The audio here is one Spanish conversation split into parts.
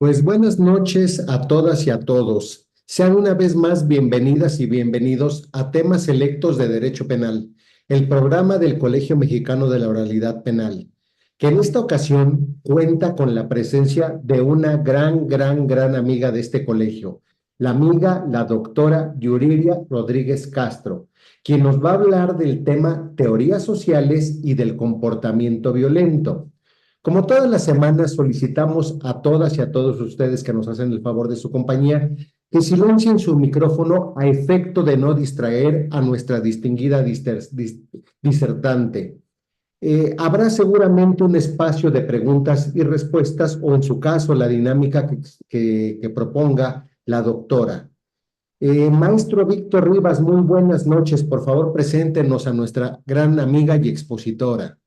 Pues buenas noches a todas y a todos. Sean una vez más bienvenidas y bienvenidos a Temas Selectos de Derecho Penal, el programa del Colegio Mexicano de la Oralidad Penal, que en esta ocasión cuenta con la presencia de una gran amiga de este colegio, la amiga, la doctora Yuriria Rodríguez Castro, quien nos va a hablar del tema teorías sociales y del comportamiento violento. Como todas las semanas, solicitamos a todas y a todos ustedes que nos hacen el favor de su compañía que silencien su micrófono a efecto de no distraer a nuestra distinguida disertante. Habrá seguramente un espacio de preguntas y respuestas o en su caso la dinámica que proponga la doctora. Maestro Víctor Rivas, muy buenas noches. Por favor, preséntenos a nuestra gran amiga y expositora.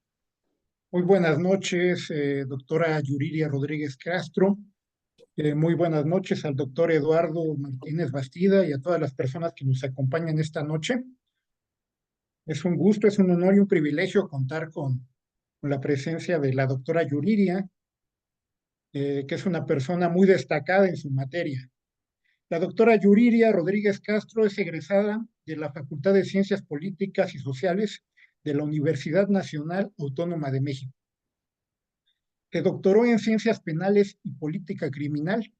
Muy buenas noches, doctora Yuriria Rodríguez Castro. Muy buenas noches al doctor Eduardo Martínez Bastida y a todas las personas que nos acompañan esta noche. Es un gusto, es un honor y un privilegio contar con la presencia de la doctora Yuriria, que es una persona muy destacada en su materia. La doctora Yuriria Rodríguez Castro es egresada de la Facultad de Ciencias Políticas y Sociales de la Universidad Nacional Autónoma de México. Se doctoró en Ciencias Penales y Política Criminal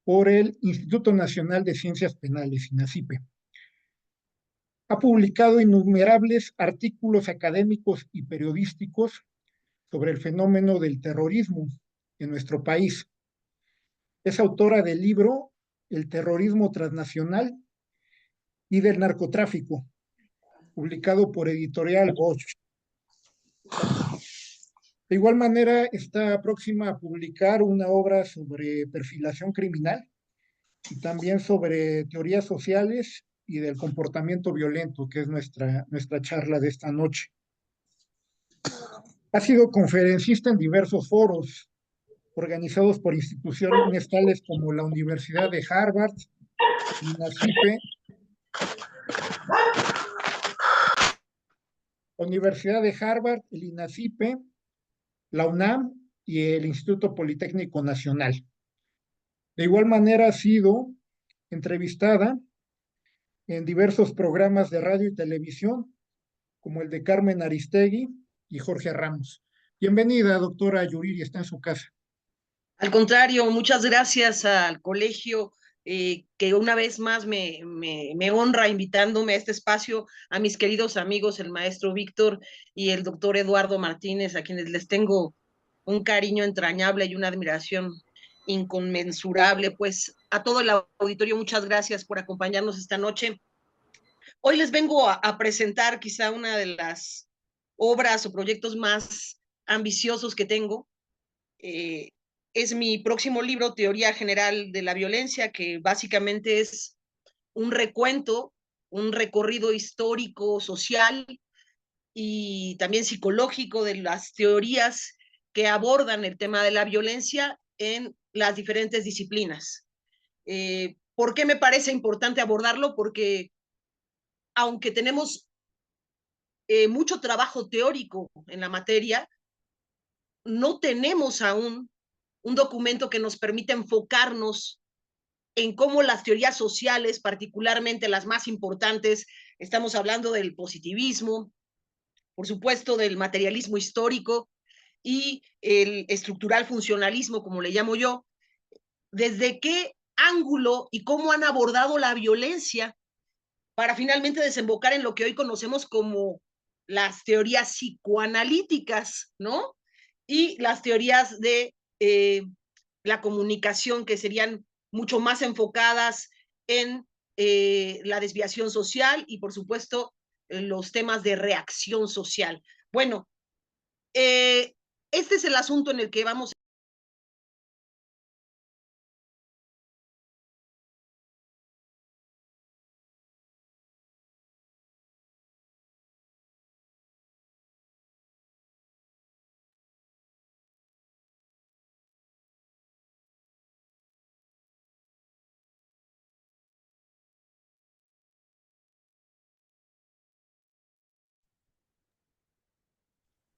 por el Instituto Nacional de Ciencias Penales, INACIPE. Ha publicado innumerables artículos académicos y periodísticos sobre el fenómeno del terrorismo en nuestro país. Es autora del libro El terrorismo transnacional y del narcotráfico, publicado por Editorial Bosch. De igual manera, está próxima a publicar una obra sobre perfilación criminal y también sobre teorías sociales y del comportamiento violento, que es nuestra charla de esta noche. Ha sido conferencista en diversos foros organizados por instituciones tales como la Universidad de Harvard, INACIPE, la Universidad de Harvard, el INACIPE, la UNAM y el Instituto Politécnico Nacional. De igual manera ha sido entrevistada en diversos programas de radio y televisión, como el de Carmen Aristegui y Jorge Ramos. Bienvenida, doctora Yuriri, está en su casa. Al contrario, muchas gracias al colegio que una vez más me honra invitándome a este espacio, a mis queridos amigos, el maestro Víctor y el doctor Eduardo Martínez, a quienes les tengo un cariño entrañable y una admiración inconmensurable. Pues a todo el auditorio, muchas gracias por acompañarnos esta noche. Hoy les vengo a presentar quizá una de las obras o proyectos más ambiciosos que tengo. Eh, es mi próximo libro, Teoría General de la Violencia, que básicamente es un recuento, un recorrido histórico, social y también psicológico de las teorías que abordan el tema de la violencia en las diferentes disciplinas. ¿Por qué me parece importante abordarlo? Porque aunque tenemos mucho trabajo teórico en la materia, no tenemos aún un documento que nos permita enfocarnos en cómo las teorías sociales, particularmente las más importantes, estamos hablando del positivismo, por supuesto del materialismo histórico y el estructural funcionalismo, como le llamo yo, desde qué ángulo y cómo han abordado la violencia para finalmente desembocar en lo que hoy conocemos como las teorías psicoanalíticas, ¿no? Y las teorías de la comunicación que serían mucho más enfocadas en la desviación social y, por supuesto, los temas de reacción social. Bueno, este es el asunto en el que vamos.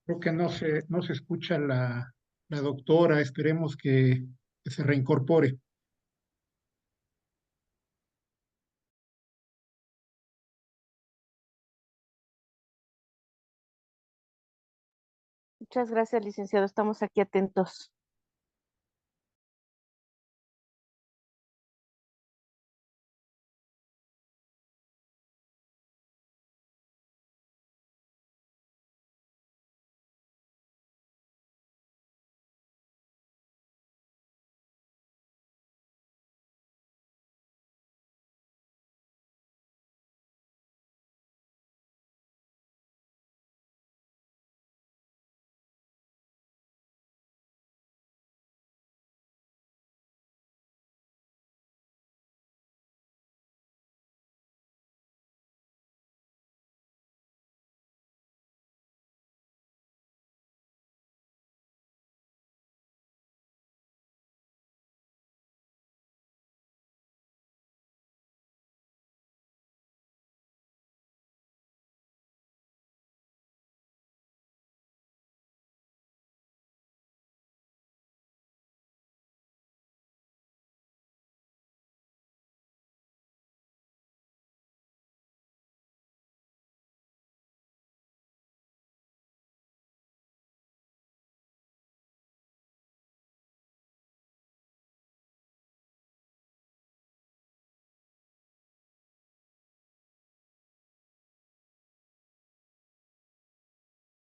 Creo que no se escucha la doctora, esperemos que que se reincorpore. Muchas gracias, licenciado. Estamos aquí atentos.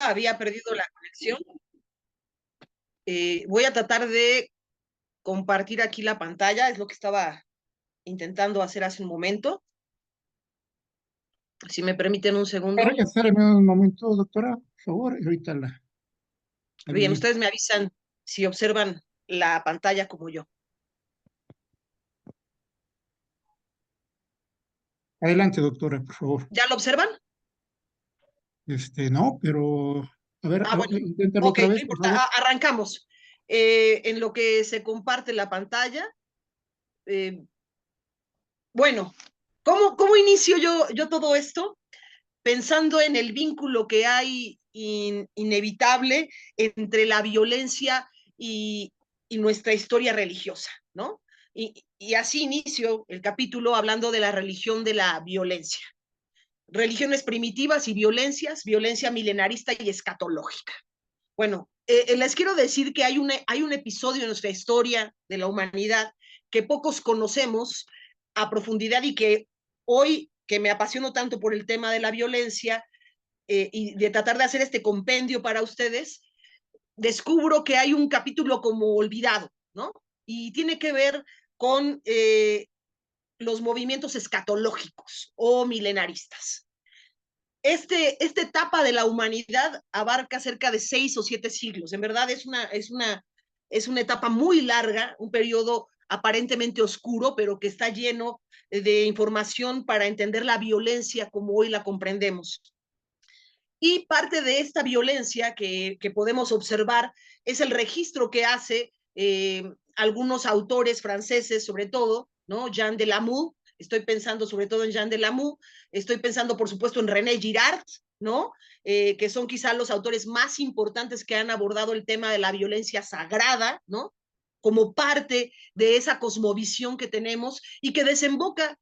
Había perdido la conexión. Voy a tratar de compartir aquí la pantalla, es lo que estaba intentando hacer hace un momento. Si me permiten un segundo. Espérame un momento, doctora, por favor, y ahorita la Bien, habilito. ustedes me avisan si observan la pantalla como yo. Adelante, doctora, por favor. ¿Ya lo observan? No, pero a ver, Bueno, inténtalo ok, otra no vez, por importa, favor. arrancamos. En lo que se comparte la pantalla, bueno, ¿cómo inicio yo todo esto? Pensando en el vínculo que hay inevitable entre la violencia y nuestra historia religiosa, ¿no? Y así inicio el capítulo hablando de la religión de la violencia. Religiones primitivas y violencias, violencia milenarista y escatológica. Bueno, les quiero decir que hay un episodio en nuestra historia de la humanidad que pocos conocemos a profundidad y que hoy, que me apasiono tanto por el tema de la violencia y de tratar de hacer este compendio para ustedes, descubro que hay un capítulo como olvidado, ¿no? Y tiene que ver con los movimientos escatológicos o milenaristas. Esta etapa de la humanidad abarca cerca de 6 o 7 siglos. En verdad es una etapa muy larga, un periodo aparentemente oscuro, pero que está lleno de información para entender la violencia como hoy la comprendemos. Y parte de esta violencia que podemos observar es el registro que hace algunos autores franceses, sobre todo, ¿no? Jean de Lamoux, estoy pensando sobre todo en Jean de Lamoux, estoy pensando por supuesto en René Girard, ¿no? Que son quizá los autores más importantes que han abordado el tema de la violencia sagrada, ¿no? Como parte de esa cosmovisión que tenemos y que desemboca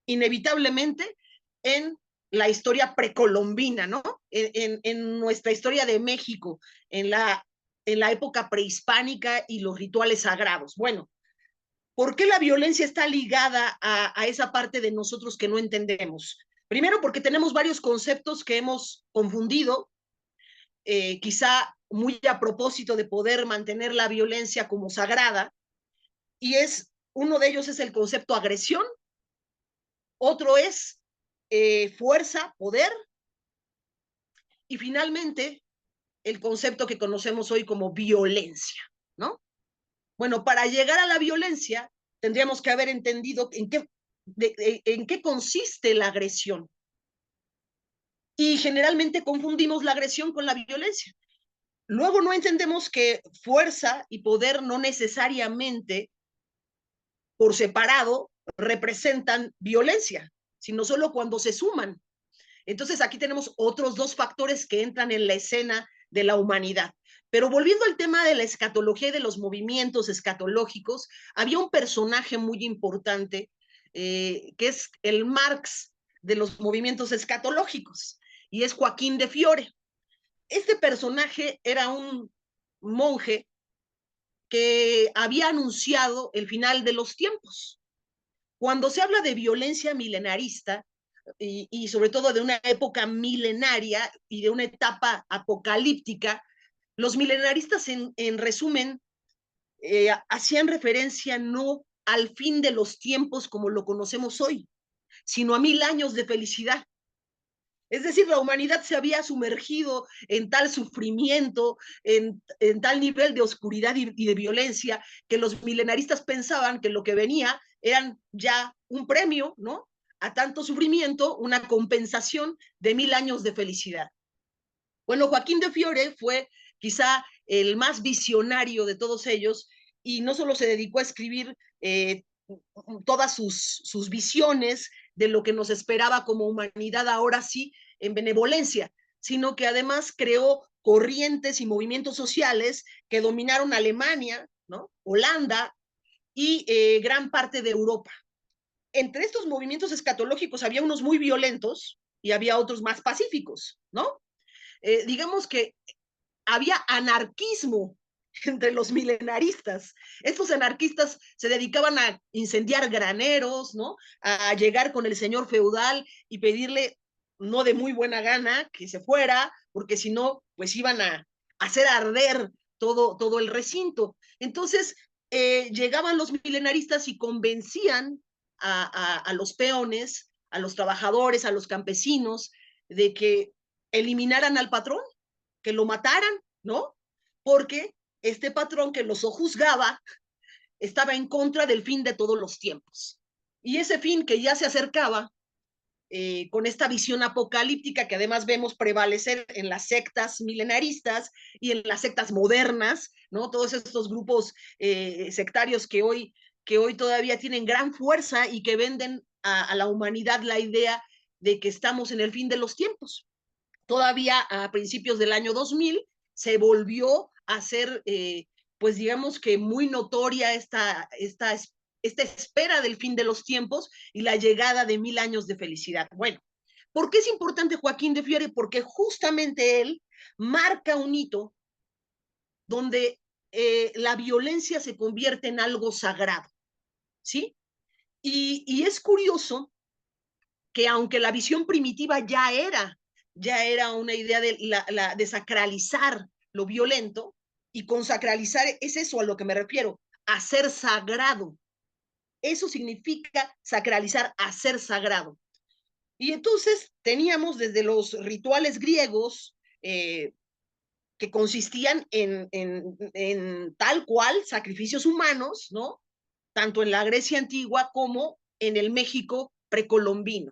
inevitablemente en la historia precolombina, ¿no? En nuestra historia de México, en la época prehispánica y los rituales sagrados. Bueno, ¿por qué la violencia está ligada a esa parte de nosotros que no entendemos? Primero, porque tenemos varios conceptos que hemos confundido, quizá muy a propósito de poder mantener la violencia como sagrada, y uno de ellos es el concepto agresión, otro es fuerza, poder, y finalmente el concepto que conocemos hoy como violencia, ¿no? Bueno, para llegar a la violencia tendríamos que haber entendido en qué consiste la agresión. Y generalmente confundimos la agresión con la violencia. Luego no entendemos que fuerza y poder no necesariamente por separado representan violencia, sino solo cuando se suman. Entonces aquí tenemos otros dos factores que entran en la escena de la humanidad. Pero volviendo al tema de la escatología y de los movimientos escatológicos, había un personaje muy importante que es el Marx de los movimientos escatológicos, y es Joaquín de Fiore. Este personaje era un monje que había anunciado el final de los tiempos. Cuando se habla de violencia milenarista, y sobre todo de una época milenaria y de una etapa apocalíptica, los milenaristas en resumen hacían referencia no al fin de los tiempos como lo conocemos hoy, sino a 1000 años de felicidad. Es decir, la humanidad se había sumergido en tal sufrimiento, en tal nivel de oscuridad y de violencia, que los milenaristas pensaban que lo que venía eran ya un premio, ¿no? A tanto sufrimiento, una compensación de 1000 años de felicidad. Bueno, Joaquín de Fiore fue quizá el más visionario de todos ellos, y no solo se dedicó a escribir todas sus visiones de lo que nos esperaba como humanidad ahora sí en benevolencia, sino que además creó corrientes y movimientos sociales que dominaron Alemania, ¿no? Holanda y gran parte de Europa. Entre estos movimientos escatológicos había unos muy violentos y había otros más pacíficos, ¿no? Digamos que había anarquismo entre los milenaristas. Estos anarquistas se dedicaban a incendiar graneros, ¿no? A llegar con el señor feudal y pedirle, no de muy buena gana, que se fuera, porque si no, pues iban a hacer arder todo el recinto. Entonces, llegaban los milenaristas y convencían a los peones, a los trabajadores, a los campesinos, de que eliminaran al patrón, que lo mataran, ¿no? Porque este patrón que los sojuzgaba estaba en contra del fin de todos los tiempos. Y ese fin que ya se acercaba, con esta visión apocalíptica que además vemos prevalecer en las sectas milenaristas y en las sectas modernas, ¿no? Todos estos grupos sectarios que hoy todavía tienen gran fuerza y que venden a la humanidad la idea de que estamos en el fin de los tiempos. Todavía a principios del año 2000 se volvió a ser, pues digamos que muy notoria esta espera del fin de los tiempos y la llegada de 1000 años de felicidad. Bueno, ¿por qué es importante Joaquín de Fiore? Porque justamente él marca un hito donde la violencia se convierte en algo sagrado, ¿sí? Y es curioso que aunque la visión primitiva ya era una idea de sacralizar lo violento, y con sacralizar es eso a lo que me refiero, hacer sagrado. Eso significa sacralizar, hacer sagrado. Y entonces teníamos desde los rituales griegos que consistían en tal cual sacrificios humanos, ¿no? Tanto en la Grecia antigua como en el México precolombino.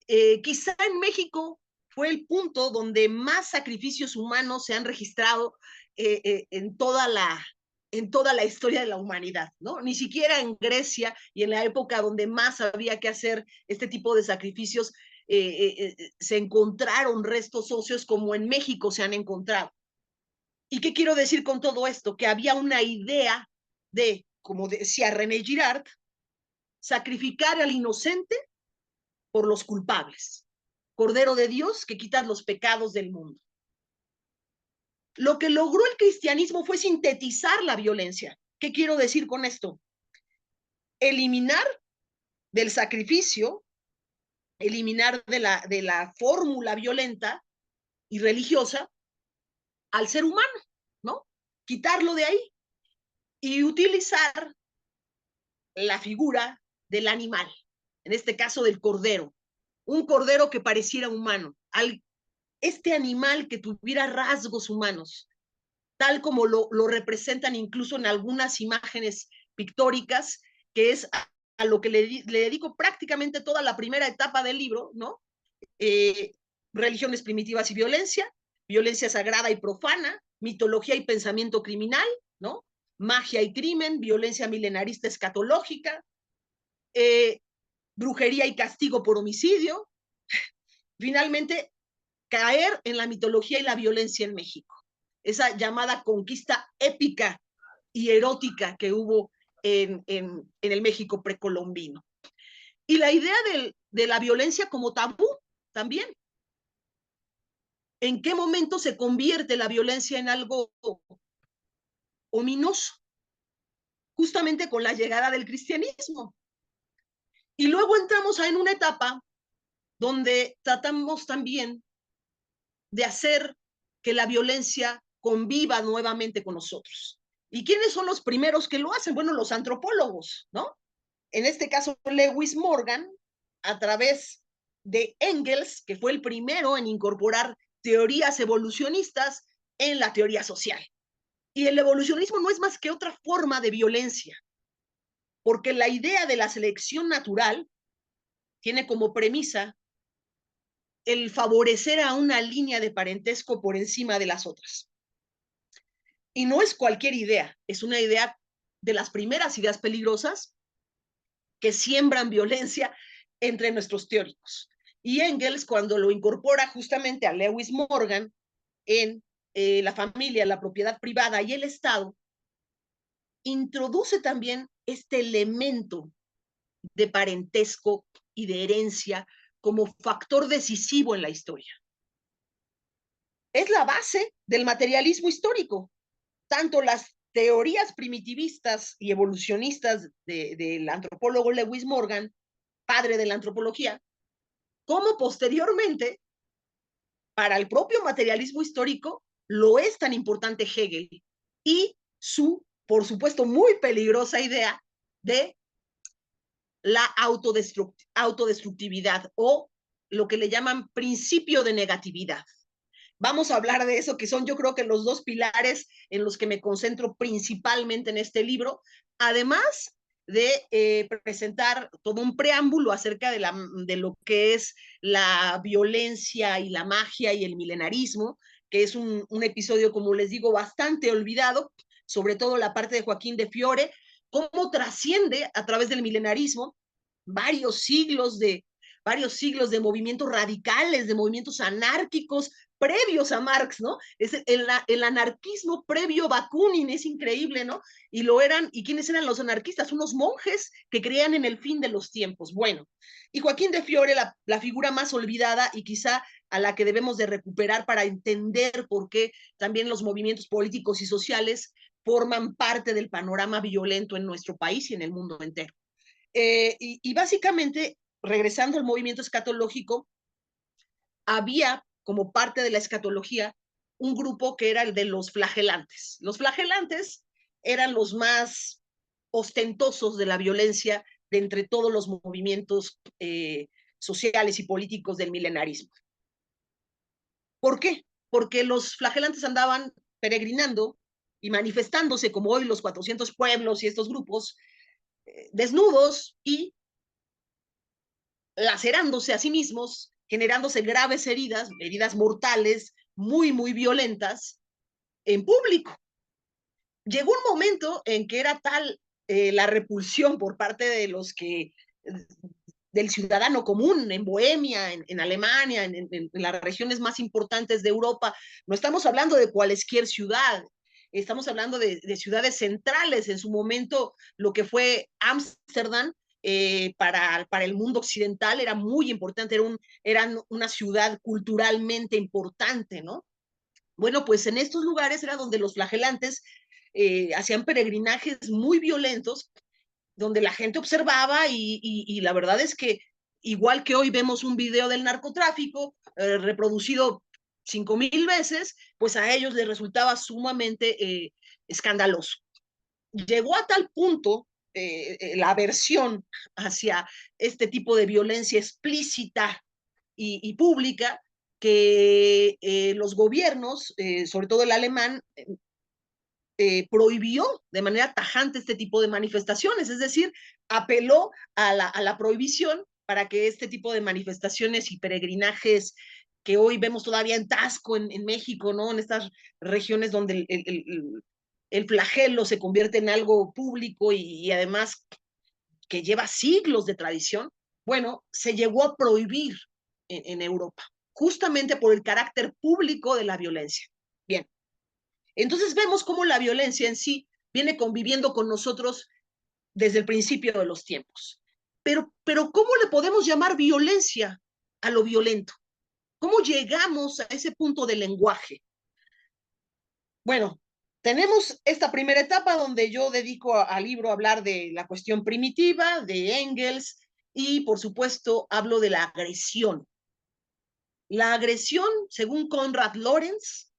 Quizá en México fue el punto donde más sacrificios humanos se han registrado en toda la historia de la humanidad, ¿no? Ni siquiera en Grecia y en la época donde más había que hacer este tipo de sacrificios se encontraron restos óseos como en México se han encontrado. ¿Y qué quiero decir con todo esto? Que había una idea de, como decía René Girard, sacrificar al inocente por los culpables. Cordero de Dios que quitas los pecados del mundo. Lo que logró el cristianismo fue sintetizar la violencia. ¿Qué quiero decir con esto? Eliminar del sacrificio, eliminar de la fórmula violenta y religiosa al ser humano, ¿no? Quitarlo de ahí y utilizar la figura del animal, en este caso del cordero, un cordero que pareciera humano, este animal que tuviera rasgos humanos, tal como lo representan incluso en algunas imágenes pictóricas, que es a lo que le dedico prácticamente toda la primera etapa del libro, ¿no? Religiones primitivas y violencia, violencia sagrada y profana, mitología y pensamiento criminal, ¿no? Magia y crimen, violencia milenarista escatológica, brujería y castigo por homicidio. Finalmente, caer en la mitología y la violencia en México. Esa llamada conquista épica y erótica que hubo en el México precolombino. Y la idea de la violencia como tabú también. ¿En qué momento se convierte la violencia en algo ominoso? Justamente con la llegada del cristianismo. Y luego entramos en una etapa donde tratamos también de hacer que la violencia conviva nuevamente con nosotros. ¿Y quiénes son los primeros que lo hacen? Bueno, los antropólogos, ¿no? En este caso, Lewis Morgan, a través de Engels, que fue el primero en incorporar teorías evolucionistas en la teoría social. Y el evolucionismo no es más que otra forma de violencia, porque la idea de la selección natural tiene como premisa el favorecer a una línea de parentesco por encima de las otras. Y no es cualquier idea, es una idea de las primeras ideas peligrosas que siembran violencia entre nuestros teóricos. Y Engels, cuando lo incorpora justamente a Lewis Morgan en la familia, la propiedad privada y el Estado, introduce también este elemento de parentesco y de herencia como factor decisivo en la historia. Es la base del materialismo histórico. Tanto las teorías primitivistas y evolucionistas del antropólogo Lewis Morgan, padre de la antropología, como posteriormente, para el propio materialismo histórico, lo es tan importante Hegel y su, por supuesto, muy peligrosa idea de la autodestructividad o lo que le llaman principio de negatividad. Vamos a hablar de eso, que son yo creo que los dos pilares en los que me concentro principalmente en este libro, además de presentar todo un preámbulo acerca de lo que es la violencia y la magia y el milenarismo, que es un episodio, como les digo, bastante olvidado, sobre todo la parte de Joaquín de Fiore, cómo trasciende a través del milenarismo varios siglos de movimientos radicales, de movimientos anárquicos previos a Marx, ¿no? Es el anarquismo previo a Bakunin, es increíble, ¿no? Y lo eran, ¿y quiénes eran los anarquistas? Unos monjes que creían en el fin de los tiempos. Bueno, y Joaquín de Fiore, la figura más olvidada y quizá a la que debemos de recuperar para entender por qué también los movimientos políticos y sociales forman parte del panorama violento en nuestro país y en el mundo entero. Y básicamente, regresando al movimiento escatológico, había como parte de la escatología un grupo que era el de los flagelantes. Los flagelantes eran los más ostentosos de la violencia de entre todos los movimientos sociales y políticos del milenarismo. ¿Por qué? Porque los flagelantes andaban peregrinando y manifestándose, como hoy los 400 pueblos y estos grupos, desnudos y lacerándose a sí mismos, generándose graves heridas, heridas mortales, muy, muy violentas, en público. Llegó un momento en que era tal la repulsión por parte de los que, del ciudadano común en Bohemia, en Alemania, en las regiones más importantes de Europa. No estamos hablando de cualquier ciudad, estamos hablando de ciudades centrales. En su momento, lo que fue Ámsterdam, para el mundo occidental era muy importante, era una ciudad culturalmente importante, ¿no? Bueno, pues en estos lugares era donde los flagelantes hacían peregrinajes muy violentos, donde la gente observaba y la verdad es que igual que hoy vemos un video del narcotráfico reproducido 5,000 veces, pues a ellos les resultaba sumamente escandaloso. Llegó a tal punto la aversión hacia este tipo de violencia explícita y pública que los gobiernos, sobre todo el alemán, prohibió de manera tajante este tipo de manifestaciones, es decir, apeló a la prohibición para que este tipo de manifestaciones y peregrinajes que hoy vemos todavía en Taxco, en México, ¿no? En estas regiones donde el flagelo se convierte en algo público y además que lleva siglos de tradición, bueno, se llegó a prohibir en Europa. justamente por el carácter público de la violencia. Bien, entonces vemos cómo la violencia en sí viene conviviendo con nosotros desde el principio de los tiempos. Pero ¿cómo le podemos llamar violencia a lo violento? ¿Cómo llegamos a ese punto del lenguaje? Bueno, tenemos esta primera etapa donde yo dedico al libro a hablar de la cuestión primitiva, de Engels, y por supuesto hablo de la agresión. La agresión, según Konrad Lorenz,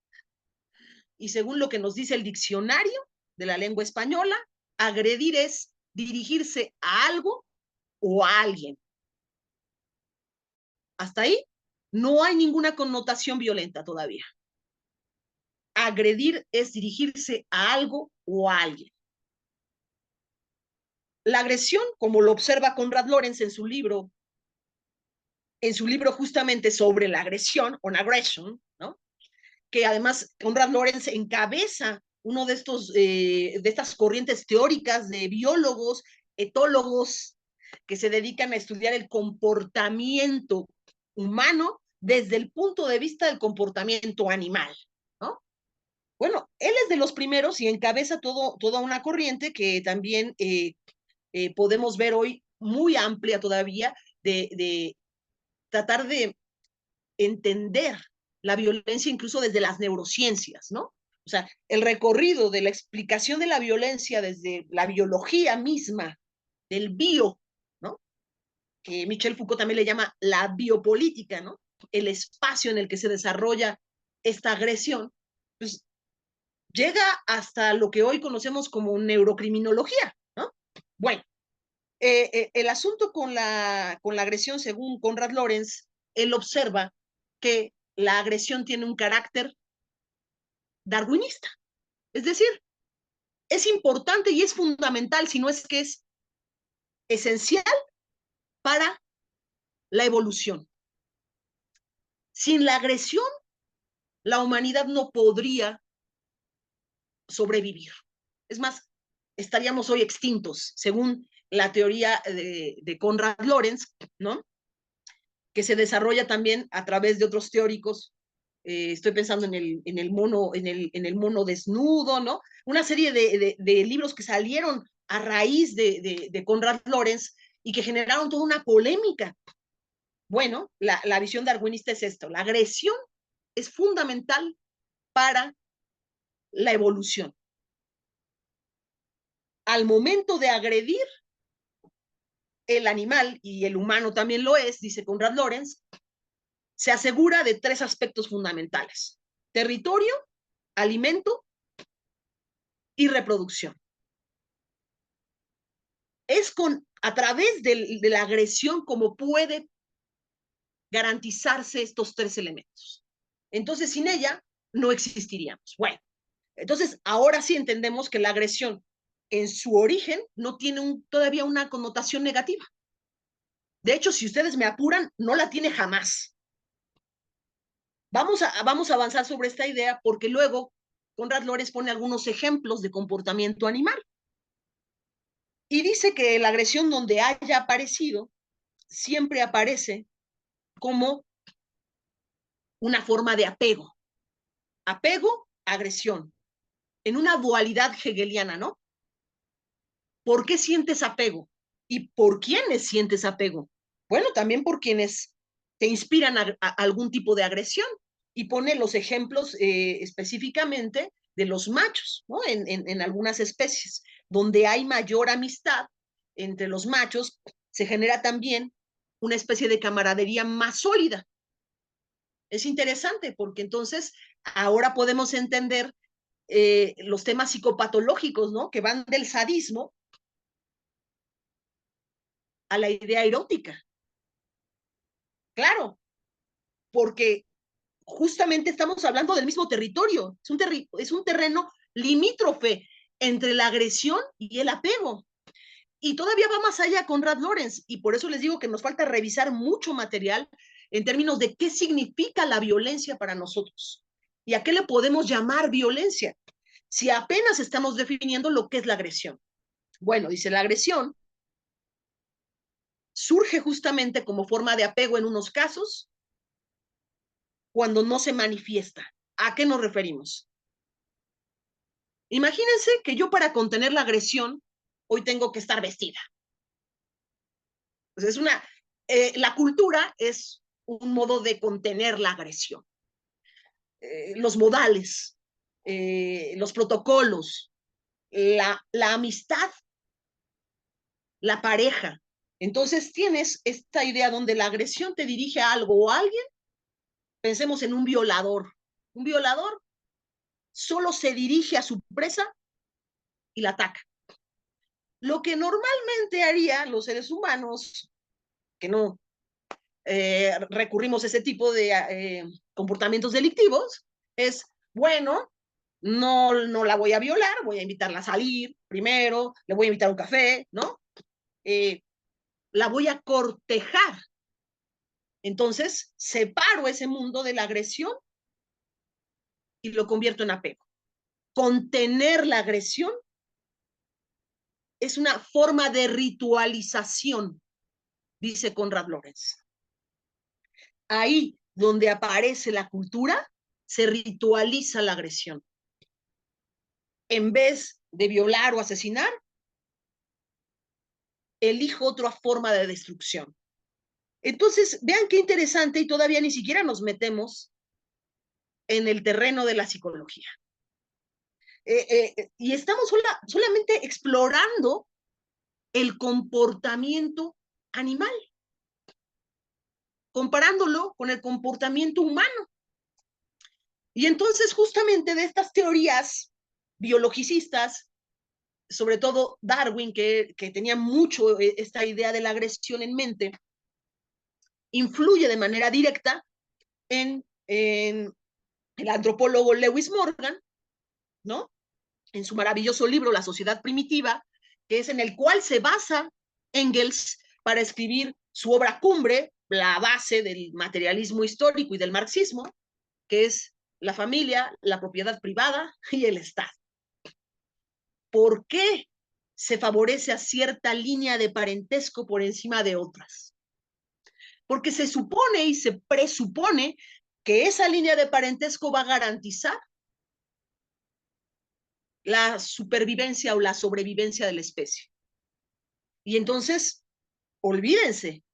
y según lo que nos dice el diccionario de la lengua española, agredir es dirigirse a algo o a alguien. Hasta ahí no hay ninguna connotación violenta todavía. Agredir es dirigirse a algo o a alguien. La agresión, como lo observa Konrad Lorenz en su libro justamente sobre la agresión, on aggression, ¿no? Que además Konrad Lorenz encabeza uno de estas corrientes teóricas de biólogos, etólogos, que se dedican a estudiar el comportamiento humano desde el punto de vista del comportamiento animal, ¿no? Bueno, él es de los primeros y encabeza toda una corriente que también podemos ver hoy muy amplia todavía de tratar de entender la violencia incluso desde las neurociencias, ¿no? O sea, el recorrido de la explicación de la violencia desde la biología misma, del bio, ¿no? Que Michel Foucault también le llama la biopolítica, ¿no? El espacio en el que se desarrolla esta agresión, pues llega hasta lo que hoy conocemos como neurocriminología, ¿no? Bueno, el asunto con la agresión, según Konrad Lorenz, él observa que la agresión tiene un carácter darwinista. Es decir, es importante y es fundamental, si no es que es esencial para la evolución. Sin la agresión, la humanidad no podría sobrevivir. Es más, estaríamos hoy extintos, según la teoría de Konrad Lorenz, ¿no? Que se desarrolla también a través de otros teóricos. Estoy pensando en el mono desnudo, ¿no? Una serie de libros que salieron a raíz de Konrad Lorenz y que generaron toda una polémica. Bueno, la visión darwinista es esto: la agresión es fundamental para la evolución. Al momento de agredir, el animal, y el humano también lo es, dice Konrad Lorenz, se asegura de tres aspectos fundamentales: territorio, alimento y reproducción. Es a través de la agresión como puede garantizarse estos tres elementos. Entonces, sin ella, no existiríamos. Bueno, entonces ahora sí entendemos que la agresión en su origen no tiene todavía una connotación negativa. De hecho, si ustedes me apuran, no la tiene jamás. Vamos a avanzar sobre esta idea porque luego Konrad Lorenz pone algunos ejemplos de comportamiento animal. Y dice que la agresión donde haya aparecido siempre aparece como una forma de apego. Apego, agresión, en una dualidad hegeliana, ¿no? ¿Por qué sientes apego? ¿Y por quiénes sientes apego? Bueno, también por quienes te inspiran a algún tipo de agresión. Y pone los ejemplos específicamente de los machos, ¿no? En algunas especies, donde hay mayor amistad entre los machos, se genera también una especie de camaradería más sólida. Es interesante porque entonces ahora podemos entender los temas psicopatológicos, ¿no? Que van del sadismo a la idea erótica. Claro, porque justamente estamos hablando del mismo territorio. Es un terreno limítrofe entre la agresión y el apego. Y todavía va más allá Konrad Lorenz, y por eso les digo que nos falta revisar mucho material en términos de qué significa la violencia para nosotros y a qué le podemos llamar violencia, si apenas estamos definiendo lo que es la agresión. Bueno, dice, la agresión surge justamente como forma de apego en unos casos cuando no se manifiesta. ¿A qué nos referimos? Imagínense que yo para contener la agresión, hoy tengo que estar vestida. Pues la cultura es un modo de contener la agresión. Los modales, los protocolos, la amistad, la pareja. Entonces tienes esta idea donde la agresión te dirige a algo o a alguien. Pensemos en un violador. Un violador solo se dirige a su presa y la ataca. Lo que normalmente harían los seres humanos, que no recurrimos a ese tipo de comportamientos delictivos, es, bueno, no la voy a violar, voy a invitarla a salir primero, le voy a invitar a un café, ¿no? La voy a cortejar. Entonces, separo ese mundo de la agresión y lo convierto en apego. Contener la agresión es una forma de ritualización, dice Konrad Lorenz. Ahí donde aparece la cultura, se ritualiza la agresión. En vez de violar o asesinar, elijo otra forma de destrucción. Entonces, vean qué interesante y todavía ni siquiera nos metemos en el terreno de la psicología. Y estamos solamente explorando el comportamiento animal, comparándolo con el comportamiento humano. Y entonces, justamente de estas teorías biologicistas, sobre todo Darwin, que tenía mucho esta idea de la agresión en mente, influye de manera directa en el antropólogo Lewis Morgan, ¿no? En su maravilloso libro La sociedad primitiva, que es en el cual se basa Engels para escribir su obra cumbre, la base del materialismo histórico y del marxismo, que es la familia, la propiedad privada y el Estado. ¿Por qué se favorece a cierta línea de parentesco por encima de otras? Porque se supone y se presupone que esa línea de parentesco va a garantizar la supervivencia o la sobrevivencia de la especie. Y entonces, olvídense,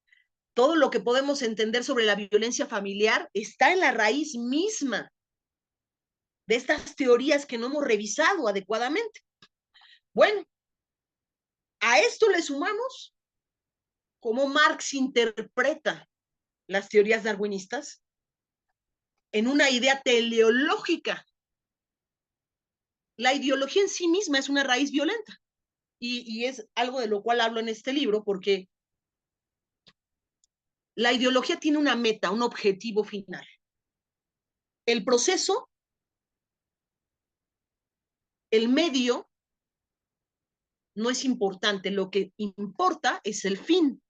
todo lo que podemos entender sobre la violencia familiar está en la raíz misma de estas teorías que no hemos revisado adecuadamente. Bueno, a esto le sumamos cómo Marx interpreta las teorías darwinistas en una idea teleológica. La ideología en sí misma es una raíz violenta y es algo de lo cual hablo en este libro porque la ideología tiene una meta, un objetivo final. El proceso, el medio, no es importante, lo que importa es el fin.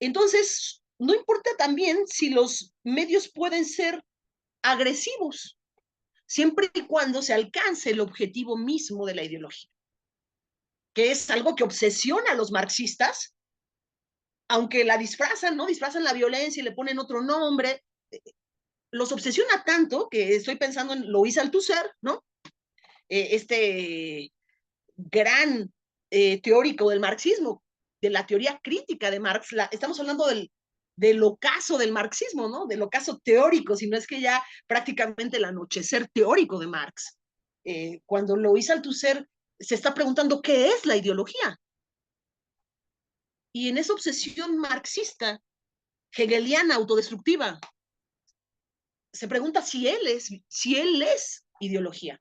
Entonces, no importa también si los medios pueden ser agresivos, siempre y cuando se alcance el objetivo mismo de la ideología, que es algo que obsesiona a los marxistas, aunque la disfrazan, ¿no? Disfrazan la violencia y le ponen otro nombre, los obsesiona tanto que estoy pensando en Lois Althusser, ¿no? Este gran teórico del marxismo, de la teoría crítica de Marx. Estamos hablando del ocaso del marxismo, ¿no? Del ocaso teórico, si no es que ya prácticamente el anochecer teórico de Marx. Cuando Lois Althusser se está preguntando qué es la ideología. Y en esa obsesión marxista, hegeliana, autodestructiva, se pregunta si él es ideología,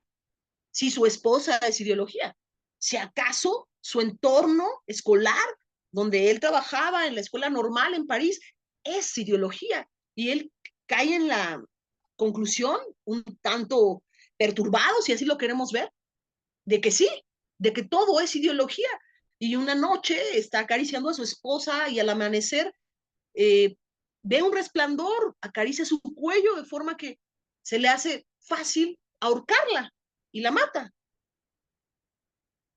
si su esposa es ideología, si acaso su entorno escolar, donde él trabajaba en la escuela normal en París, es ideología. Y él cae en la conclusión, un tanto perturbado, si así lo queremos ver, de que sí, de que todo es ideología. Y una noche está acariciando a su esposa y al amanecer ve un resplandor, acaricia su cuello de forma que se le hace fácil ahorcarla y la mata.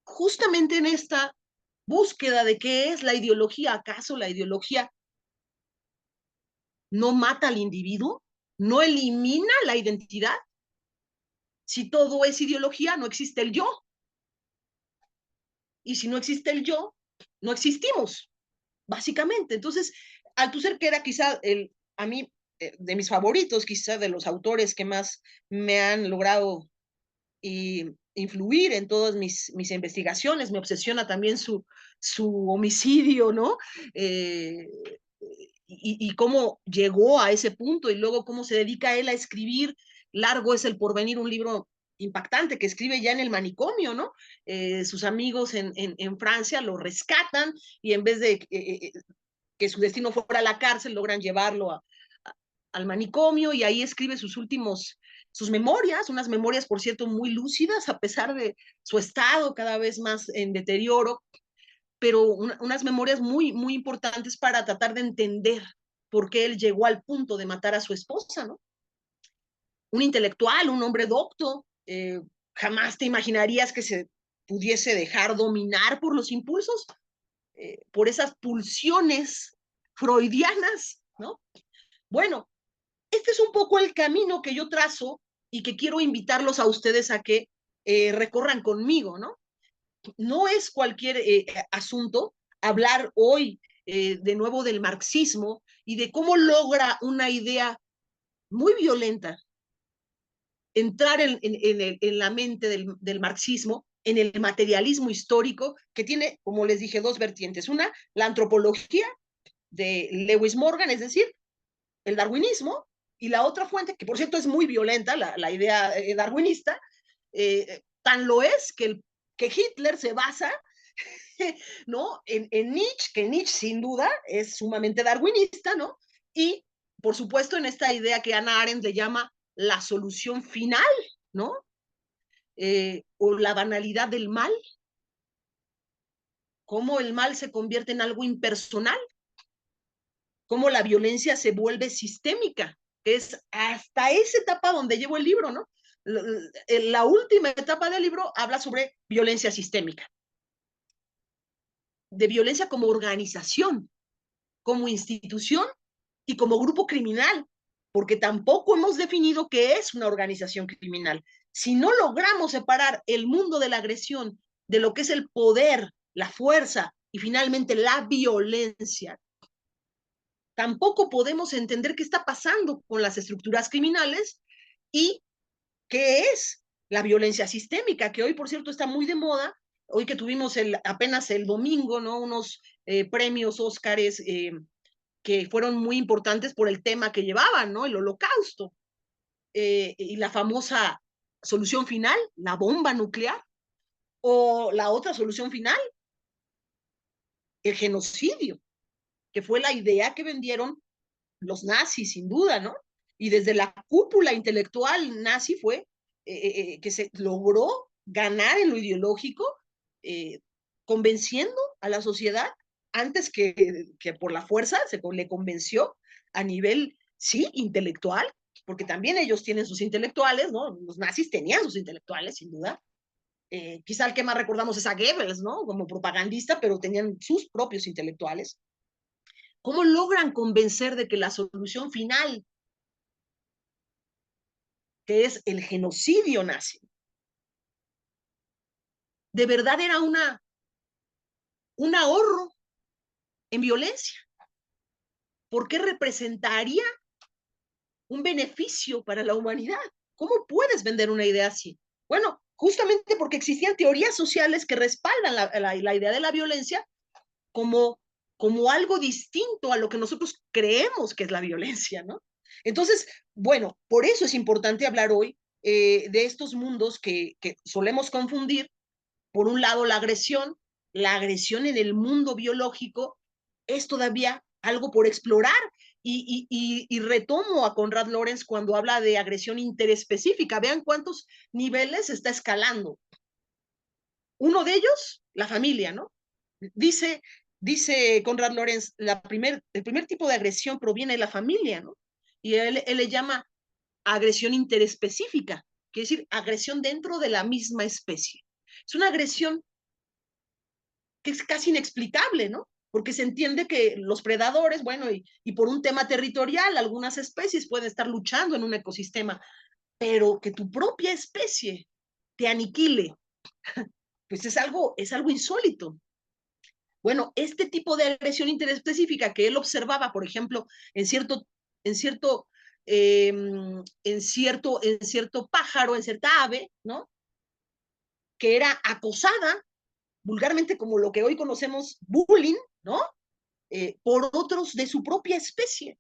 Justamente en esta búsqueda de qué es la ideología, ¿acaso la ideología no mata al individuo, no elimina la identidad. Si todo es ideología, no existe el yo. Y si no existe el yo, no existimos, básicamente. Entonces, Althusser, que era quizá a mí, de mis favoritos, quizá de los autores que más me han logrado influir en todas mis investigaciones, me obsesiona también su homicidio, ¿no? Y cómo llegó a ese punto y luego cómo se dedica él a escribir. Largo es el porvenir, un libro impactante que escribe ya en el manicomio, ¿no? Sus amigos en Francia lo rescatan y en vez de que su destino fuera la cárcel, logran llevarlo al manicomio y ahí escribe sus memorias, unas memorias, por cierto, muy lúcidas, a pesar de su estado cada vez más en deterioro, pero unas memorias muy, muy importantes para tratar de entender por qué él llegó al punto de matar a su esposa, ¿no? Un intelectual, un hombre docto, jamás te imaginarías que se pudiese dejar dominar por los impulsos, por esas pulsiones freudianas, ¿no? Bueno, este es un poco el camino que yo trazo y que quiero invitarlos a ustedes a que recorran conmigo, ¿no? No es cualquier asunto hablar hoy de nuevo del marxismo y de cómo logra una idea muy violenta entrar en la mente del marxismo, en el materialismo histórico, que tiene, como les dije, dos vertientes. Una, la antropología de Lewis Morgan, es decir, el darwinismo, y la otra fuente, que por cierto es muy violenta, la idea darwinista, tan lo es que Hitler se basa ¿no? En Nietzsche, que Nietzsche sin duda es sumamente darwinista, ¿no? Y por supuesto en esta idea que Hannah Arendt le llama la solución final, ¿no? O la banalidad del mal, cómo el mal se convierte en algo impersonal, cómo la violencia se vuelve sistémica, que es hasta esa etapa donde llevo el libro, ¿no? La última etapa del libro habla sobre violencia sistémica, de violencia como organización, como institución y como grupo criminal, porque tampoco hemos definido qué es una organización criminal. Si no logramos separar el mundo de la agresión de lo que es el poder, la fuerza y finalmente la violencia, tampoco podemos entender qué está pasando con las estructuras criminales y qué es la violencia sistémica, que hoy, por cierto, está muy de moda. Hoy que tuvimos apenas el domingo, ¿no? Unos premios Óscares que fueron muy importantes por el tema que llevaban, ¿no? El holocausto y la famosa solución final, la bomba nuclear, o la otra solución final, el genocidio, que fue la idea que vendieron los nazis, sin duda, ¿no? Y desde la cúpula intelectual nazi fue que se logró ganar en lo ideológico, convenciendo a la sociedad antes que por la fuerza se le convenció a nivel, sí, intelectual, porque también ellos tienen sus intelectuales, ¿no? Los nazis tenían sus intelectuales, sin duda. Quizá el que más recordamos es a Goebbels, ¿no? Como propagandista, pero tenían sus propios intelectuales. ¿Cómo logran convencer de que la solución final, que es el genocidio nazi, de verdad era un ahorro en violencia? ¿Por qué representaría un beneficio para la humanidad? ¿Cómo puedes vender una idea así? Bueno, justamente porque existían teorías sociales que respaldan la idea de la violencia como, como algo distinto a lo que nosotros creemos que es la violencia, ¿no? Entonces, bueno, por eso es importante hablar hoy de estos mundos que solemos confundir. Por un lado, la agresión en el mundo biológico es todavía algo por explorar y retomo a Konrad Lorenz cuando habla de agresión interespecífica. Vean cuántos niveles está escalando. Uno de ellos, la familia, ¿no? Dice Konrad Lorenz, el primer tipo de agresión proviene de la familia, ¿no? Y él le llama agresión interespecífica, quiere decir agresión dentro de la misma especie. Es una agresión que es casi inexplicable, ¿no? porque se entiende que los predadores, bueno, y por un tema territorial, algunas especies pueden estar luchando en un ecosistema, pero que tu propia especie te aniquile, pues es algo insólito. Bueno, este tipo de agresión interespecífica que él observaba, por ejemplo, en cierto, en cierto, en cierto pájaro, en cierta ave, ¿no? Que era acosada, vulgarmente como lo que hoy conocemos bullying, ¿no? Por otros de su propia especie.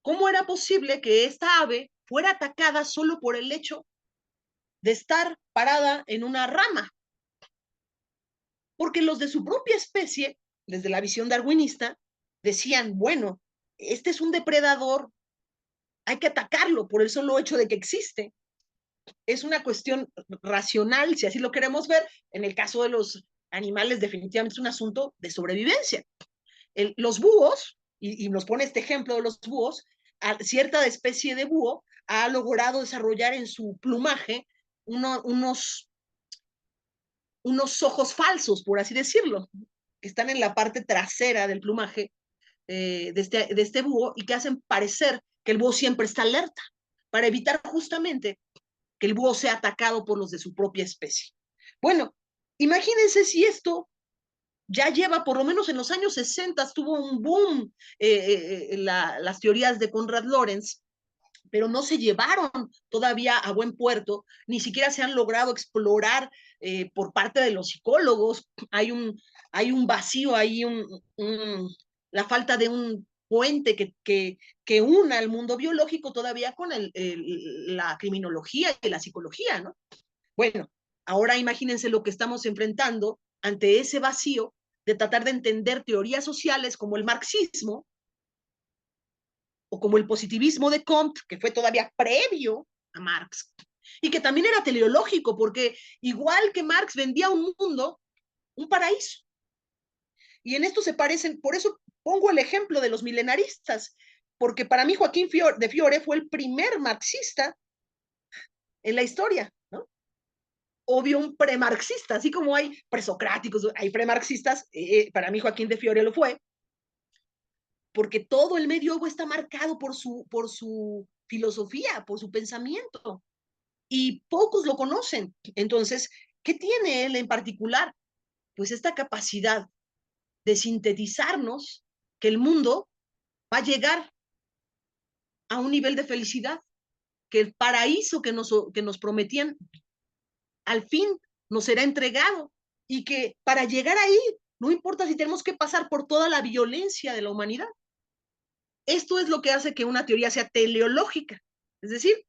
¿Cómo era posible que esta ave fuera atacada solo por el hecho de estar parada en una rama? Porque los de su propia especie, desde la visión darwinista, decían, bueno, este es un depredador, hay que atacarlo por el solo hecho de que existe. Es una cuestión racional, si así lo queremos ver. En el caso de los animales, definitivamente es un asunto de sobrevivencia. Los búhos, y nos pone este ejemplo de los búhos, cierta especie de búho ha logrado desarrollar en su plumaje unos ojos falsos, por así decirlo, que están en la parte trasera del plumaje de este búho y que hacen parecer que el búho siempre está alerta, para evitar justamente que el búho sea atacado por los de su propia especie. Bueno, imagínense si esto ya lleva, por lo menos en los años 60, tuvo un boom las teorías de Konrad Lorenz, pero no se llevaron todavía a buen puerto, ni siquiera se han logrado explorar por parte de los psicólogos. Hay un vacío, hay la falta de un puente que una al mundo biológico todavía con la criminología y la psicología, ¿no? Bueno, ahora imagínense lo que estamos enfrentando ante ese vacío de tratar de entender teorías sociales como el marxismo, o como el positivismo de Comte, que fue todavía previo a Marx, y que también era teleológico, porque igual que Marx vendía un mundo, un paraíso. Y en esto se parecen, por eso pongo el ejemplo de los milenaristas, porque para mí Joaquín de Fiore fue el primer marxista en la historia, ¿no? Obvio, un premarxista, así como hay presocráticos, hay premarxistas, para mí Joaquín de Fiore lo fue, porque todo el medioevo está marcado por su filosofía, por su pensamiento, y pocos lo conocen. Entonces, ¿qué tiene él en particular? Pues esta capacidad de sintetizarnos que el mundo va a llegar a un nivel de felicidad, que el paraíso que nos prometían al fin nos será entregado, y que para llegar ahí, no importa si tenemos que pasar por toda la violencia de la humanidad. Esto es lo que hace que una teoría sea teleológica, es decir,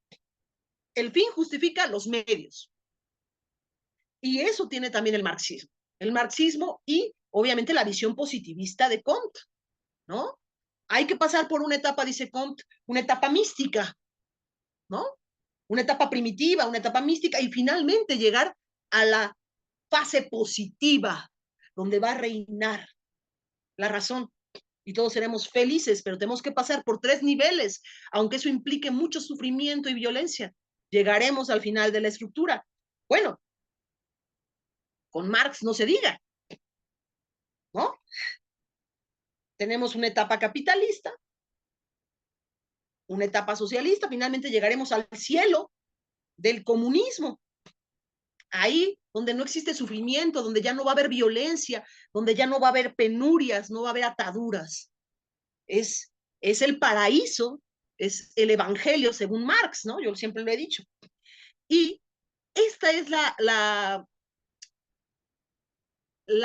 el fin justifica los medios. Y eso tiene también el marxismo. El marxismo y, obviamente, la visión positivista de Comte, ¿no? Hay que pasar por una etapa, dice Comte, una etapa mística, ¿no? Una etapa primitiva, una etapa mística, y finalmente llegar a la fase positiva, donde va a reinar la razón. Y todos seremos felices, pero tenemos que pasar por 3 niveles, aunque eso implique mucho sufrimiento y violencia. Llegaremos al final de la estructura. Bueno, con Marx no se diga, ¿no? Tenemos una etapa capitalista, una etapa socialista, finalmente llegaremos al cielo del comunismo. Ahí donde no existe sufrimiento, donde ya no va a haber violencia, donde ya no va a haber penurias, no va a haber ataduras. Es el paraíso, es el evangelio según Marx, ¿no? Yo siempre lo he dicho. Y esta es la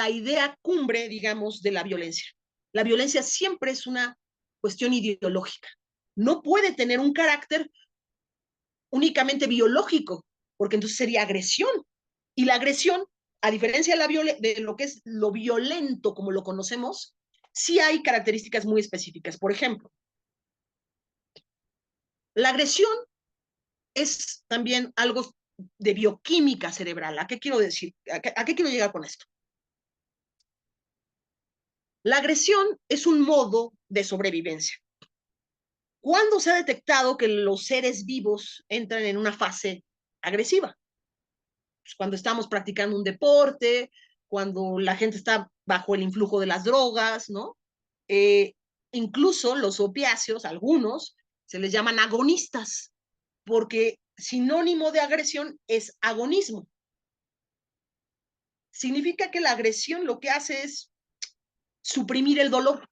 idea cumbre, digamos, de la violencia. La violencia siempre es una cuestión ideológica. No puede tener un carácter únicamente biológico, porque entonces sería agresión. Y la agresión, a diferencia de lo que es lo violento como lo conocemos, sí hay características muy específicas. Por ejemplo, la agresión es también algo de bioquímica cerebral. ¿A qué quiero decir? ¿A qué quiero llegar con esto? La agresión es un modo de sobrevivencia. ¿Cuándo se ha detectado que los seres vivos entran en una fase agresiva? Pues cuando estamos practicando un deporte, cuando la gente está bajo el influjo de las drogas, ¿no? Incluso los opiáceos, algunos, se les llaman agonistas, porque sinónimo de agresión es agonismo. Significa que la agresión lo que hace es suprimir el dolor.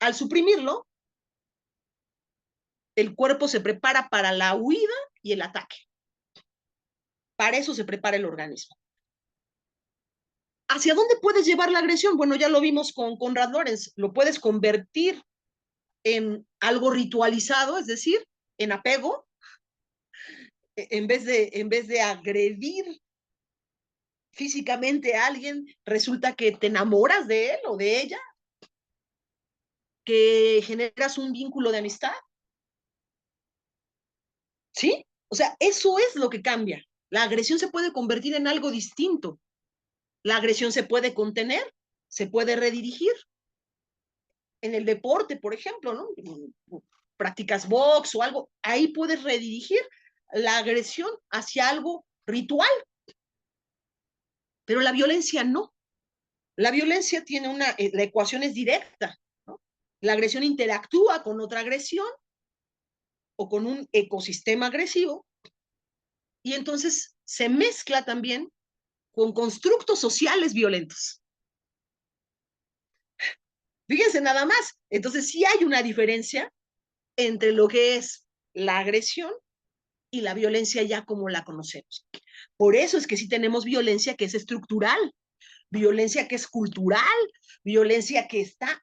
Al suprimirlo, el cuerpo se prepara para la huida y el ataque. Para eso se prepara el organismo. ¿Hacia dónde puedes llevar la agresión? Bueno, ya lo vimos con Conrad Lorenz. Lo puedes convertir en algo ritualizado, es decir, en apego, en vez de agredir físicamente a alguien, resulta que te enamoras de él o de ella, que generas un vínculo de amistad. ¿Sí? O sea, eso es lo que cambia. La agresión se puede convertir en algo distinto. La agresión se puede contener, se puede redirigir. En el deporte, por ejemplo, ¿no? Practicas box o algo, ahí puedes redirigir la agresión hacia algo ritual. Pero la violencia no. La violencia tiene la ecuación es directa, ¿no? La agresión interactúa con otra agresión o con un ecosistema agresivo y entonces se mezcla también con constructos sociales violentos. Fíjense nada más. Entonces sí hay una diferencia entre lo que es la agresión y la violencia ya como la conocemos. Por eso es que sí tenemos violencia que es estructural, violencia que es cultural, violencia que está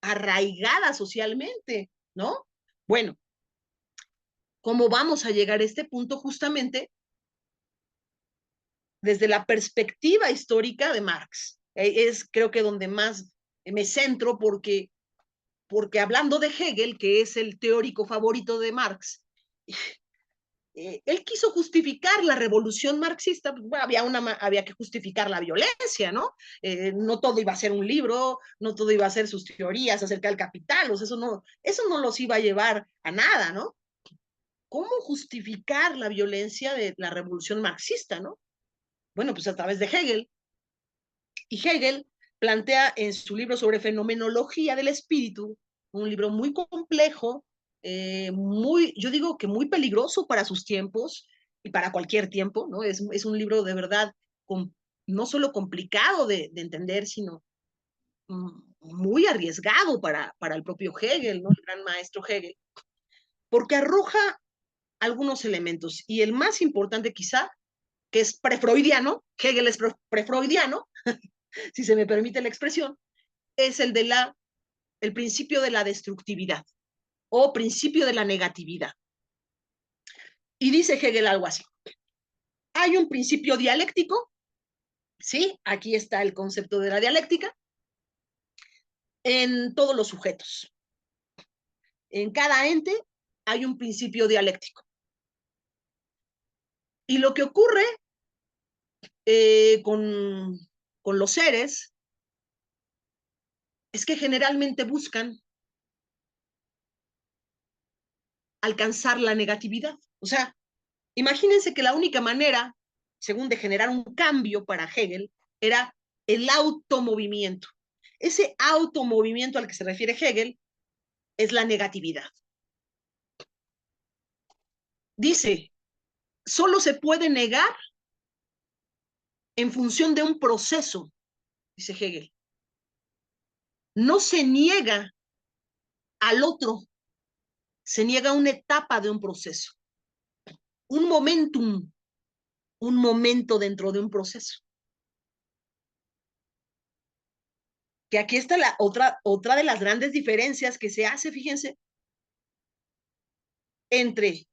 arraigada socialmente, ¿no? Bueno, ¿cómo vamos a llegar a este punto? Justamente desde la perspectiva histórica de Marx. Es creo que donde más me centro porque hablando de Hegel, que es el teórico favorito de Marx, él quiso justificar la revolución marxista, pues, bueno, había que justificar la violencia, ¿no? No todo iba a ser un libro, no todo iba a ser sus teorías acerca del capital, o sea, eso no los iba a llevar a nada, ¿no? ¿Cómo justificar la violencia de la revolución marxista, ¿no? Bueno, pues a través de Hegel. Y Hegel plantea en su libro sobre fenomenología del espíritu, un libro muy complejo, yo digo que muy peligroso para sus tiempos y para cualquier tiempo, ¿no? Es un libro de verdad no solo complicado de entender, sino muy arriesgado para el propio Hegel, ¿no? El gran maestro Hegel, porque arroja algunos elementos y el más importante quizá, que es prefreudiano, Hegel es prefreudiano, si se me permite la expresión, es el principio de la destructividad o principio de la negatividad. Y dice Hegel algo así. Hay un principio dialéctico, ¿sí? Aquí está el concepto de la dialéctica, en todos los sujetos. En cada ente hay un principio dialéctico. Y lo que ocurre con los seres es que generalmente buscan alcanzar la negatividad. O sea, imagínense que la única manera, según de generar un cambio para Hegel, era el automovimiento. Ese automovimiento al que se refiere Hegel es la negatividad. Dice, solo se puede negar en función de un proceso, dice Hegel. No se niega al otro, se niega una etapa de un proceso, un momentum, un momento dentro de un proceso. Que aquí está otra de las grandes diferencias que se hace, fíjense, entre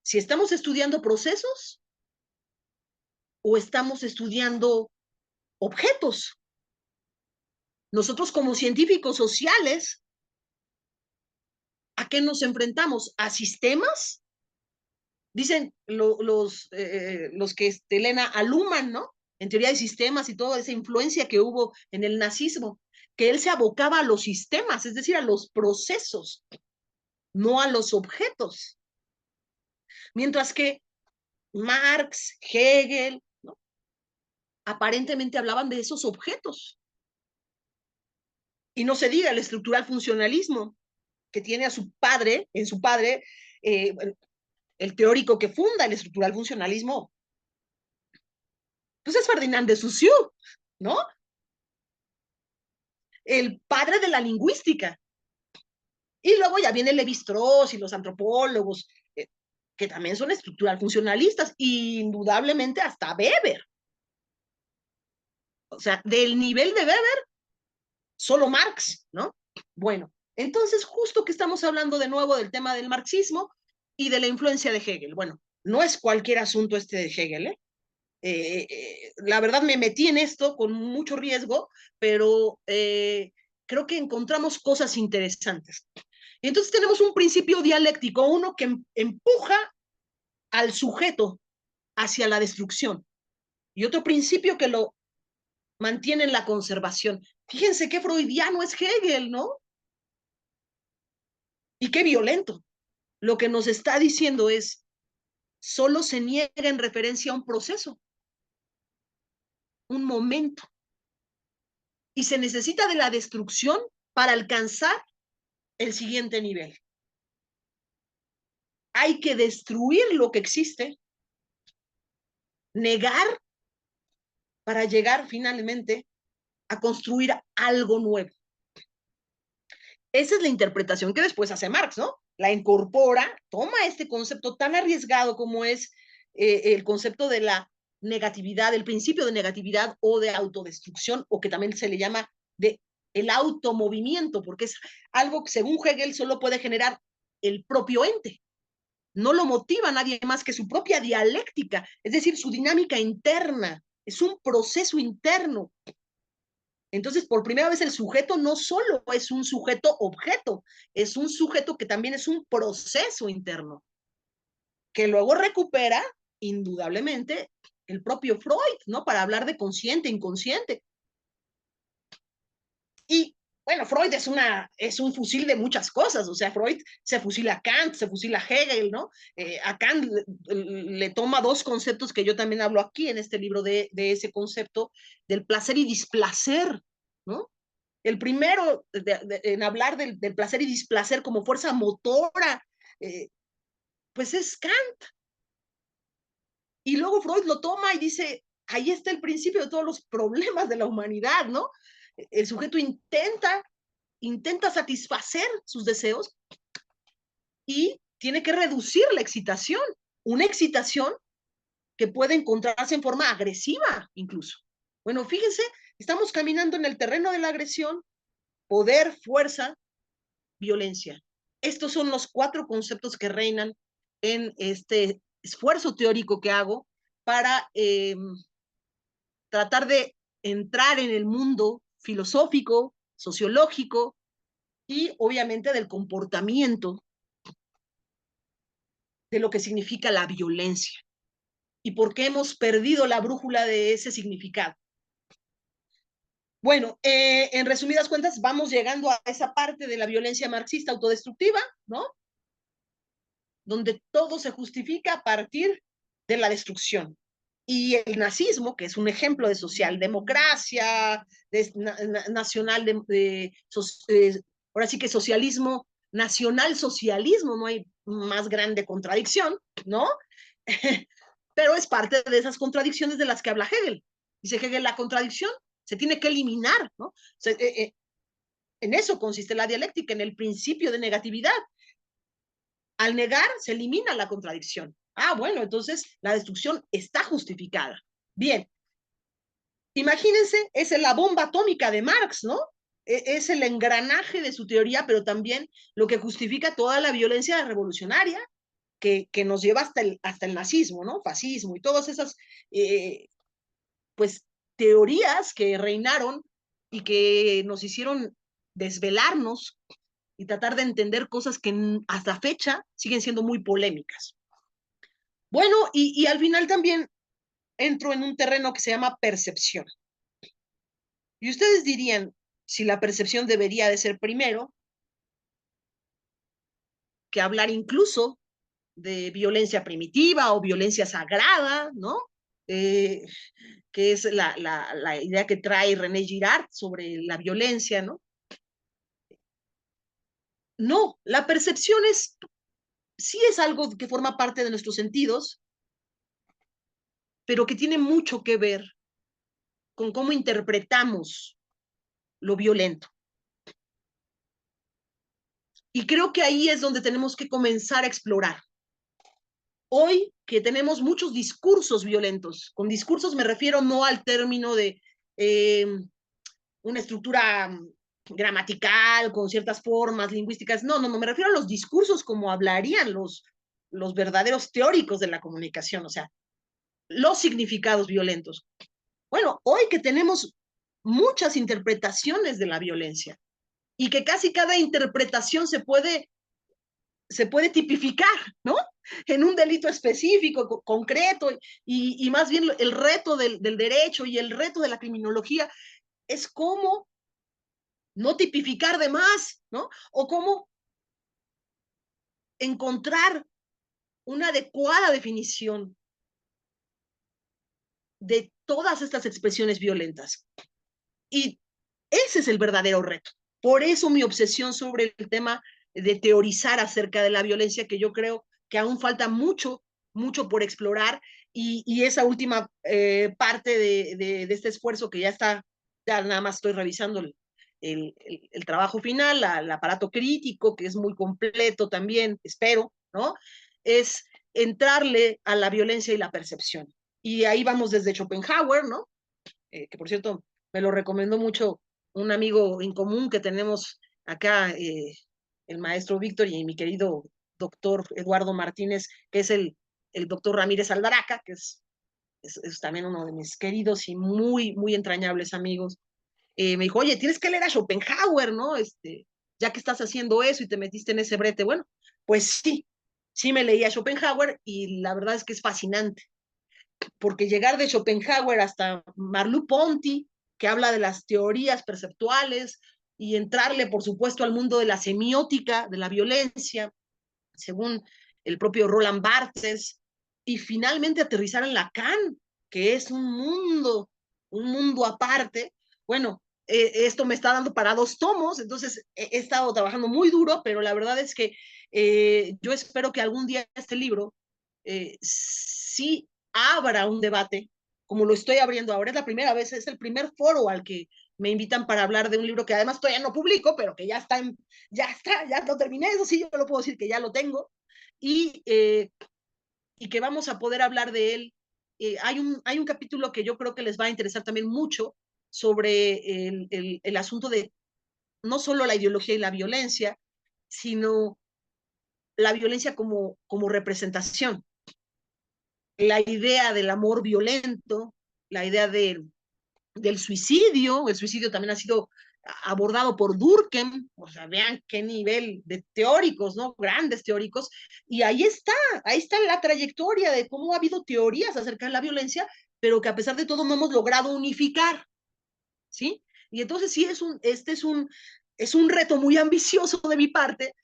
si estamos estudiando procesos o estamos estudiando objetos. Nosotros como científicos sociales, ¿a qué nos enfrentamos? ¿A sistemas? Dicen los que leen a Luhmann, ¿no? En teoría de sistemas y toda esa influencia que hubo en el nazismo, que él se abocaba a los sistemas, es decir, a los procesos, no a los objetos. Mientras que Marx, Hegel, ¿no? aparentemente hablaban de esos objetos. Y no se diga el estructural funcionalismo, que tiene a su padre, en su padre, el teórico que funda el estructural funcionalismo, pues es Ferdinand de Saussure, ¿no? El padre de la lingüística. Y luego ya viene Levi-Strauss y los antropólogos, que también son estructural funcionalistas, e indudablemente hasta Weber. O sea, del nivel de Weber, solo Marx, ¿no? Bueno, entonces justo que estamos hablando de nuevo del tema del marxismo y de la influencia de Hegel. Bueno, no es cualquier asunto este de Hegel, ¿eh? La verdad me metí en esto con mucho riesgo, pero creo que encontramos cosas interesantes. Y entonces tenemos un principio dialéctico, uno que empuja al sujeto hacia la destrucción y otro principio que lo mantiene en la conservación. Fíjense qué freudiano es Hegel, ¿no? Y qué violento. Lo que nos está diciendo es, solo se niega en referencia a un proceso, un momento, y se necesita de la destrucción para alcanzar el siguiente nivel. Hay que destruir lo que existe, negar para llegar finalmente a construir algo nuevo. Esa es la interpretación que después hace Marx, ¿no? La incorpora, toma este concepto tan arriesgado como es el concepto de la negatividad, el principio de negatividad o de autodestrucción, o que también se le llama de el automovimiento, porque es algo que según Hegel solo puede generar el propio ente. No lo motiva nadie más que su propia dialéctica, es decir, su dinámica interna. Es un proceso interno. Entonces, por primera vez el sujeto no solo es un sujeto objeto, es un sujeto que también es un proceso interno, que luego recupera, indudablemente, el propio Freud, ¿no? Para hablar de consciente, inconsciente. Y bueno, Freud es un fusil de muchas cosas, o sea, Freud se fusila a Kant, se fusila a Hegel, ¿no? A Kant le toma dos conceptos que yo también hablo aquí en este libro de ese concepto del placer y displacer, ¿no? El primero en hablar del placer y displacer como fuerza motora, pues es Kant. Y luego Freud lo toma y dice, ahí está el principio de todos los problemas de la humanidad, ¿no? El sujeto intenta satisfacer sus deseos y tiene que reducir la excitación, una excitación que puede encontrarse en forma agresiva incluso. Bueno, fíjense, estamos caminando en el terreno de la agresión, poder, fuerza, violencia. Estos son los 4 conceptos que reinan en este esfuerzo teórico que hago para tratar de entrar en el mundo filosófico, sociológico y obviamente del comportamiento de lo que significa la violencia y por qué hemos perdido la brújula de ese significado. Bueno, en resumidas cuentas, vamos llegando a esa parte de la violencia marxista autodestructiva, ¿no? Donde todo se justifica a partir de la destrucción. Y el nazismo, que es un ejemplo de socialdemocracia, nacional, ahora sí que socialismo, nacional socialismo, no hay más grande contradicción, ¿no? Pero es parte de esas contradicciones de las que habla Hegel. Dice Hegel, la contradicción se tiene que eliminar, ¿no? En eso consiste la dialéctica, en el principio de negatividad. Al negar, se elimina la contradicción. Ah, bueno, entonces la destrucción está justificada. Bien, imagínense, es la bomba atómica de Marx, ¿no? Es el engranaje de su teoría, pero también lo que justifica toda la violencia revolucionaria que nos lleva hasta el nazismo, ¿no? Fascismo y todas esas, pues, teorías que reinaron y que nos hicieron desvelarnos y tratar de entender cosas que hasta fecha siguen siendo muy polémicas. Bueno, y al final también entro en un terreno que se llama percepción. Y ustedes dirían, si la percepción debería de ser primero, que hablar incluso de violencia primitiva o violencia sagrada, ¿no? que es la idea que trae René Girard sobre la violencia, ¿no? No, la percepción sí es algo que forma parte de nuestros sentidos, pero que tiene mucho que ver con cómo interpretamos lo violento. Y creo que ahí es donde tenemos que comenzar a explorar. Hoy que tenemos muchos discursos violentos, con discursos me refiero no al término de una estructura gramatical, con ciertas formas lingüísticas, no, me refiero a los discursos como hablarían los verdaderos teóricos de la comunicación, o sea, los significados violentos. Bueno, hoy que tenemos muchas interpretaciones de la violencia y que casi cada interpretación se puede tipificar, ¿no? En un delito específico, concreto, y más bien el reto del derecho y el reto de la criminología es cómo no tipificar de más, ¿no? O cómo encontrar una adecuada definición de todas estas expresiones violentas. Y ese es el verdadero reto. Por eso mi obsesión sobre el tema de teorizar acerca de la violencia, que yo creo que aún falta mucho por explorar, y esa última parte de este esfuerzo que ya está, ya nada más estoy revisando el trabajo final, el aparato crítico, que es muy completo también, espero, ¿no? Es entrarle a la violencia y la percepción. Y ahí vamos desde Schopenhauer, ¿no? Que por cierto me lo recomendó mucho un amigo en común que tenemos acá, el maestro Víctor y mi querido doctor Eduardo Martínez, que es el doctor Ramírez Aldaraca, que es también uno de mis queridos y muy entrañables amigos. Me dijo, oye, tienes que leer a Schopenhauer, ¿no? Ya que estás haciendo eso y te metiste en ese brete. Bueno, pues sí me leí a Schopenhauer y la verdad es que es fascinante, porque llegar de Schopenhauer hasta Merleau-Ponty, que habla de las teorías perceptuales, y entrarle, por supuesto, al mundo de la semiótica, de la violencia, según el propio Roland Barthes, y finalmente aterrizar en Lacan, que es un mundo aparte. Bueno, esto me está dando para 2 tomos, entonces he estado trabajando muy duro, pero la verdad es que yo espero que algún día este libro sí abra un debate, como lo estoy abriendo ahora. Es la primera vez, es el primer foro al que me invitan para hablar de un libro que además todavía no publico, pero que ya está, ya lo terminé, eso sí, yo lo puedo decir que ya lo tengo, y, y que vamos a poder hablar de él. Hay un capítulo que yo creo que les va a interesar también mucho sobre el asunto de no solo la ideología y la violencia, sino la violencia como representación. La idea del amor violento, la idea del suicidio. El suicidio también ha sido abordado por Durkheim, o sea, vean qué nivel de teóricos, ¿no? Grandes teóricos, y ahí está la trayectoria de cómo ha habido teorías acerca de la violencia, pero que a pesar de todo no hemos logrado unificar, ¿sí? Y entonces sí, es un reto muy ambicioso de mi parte,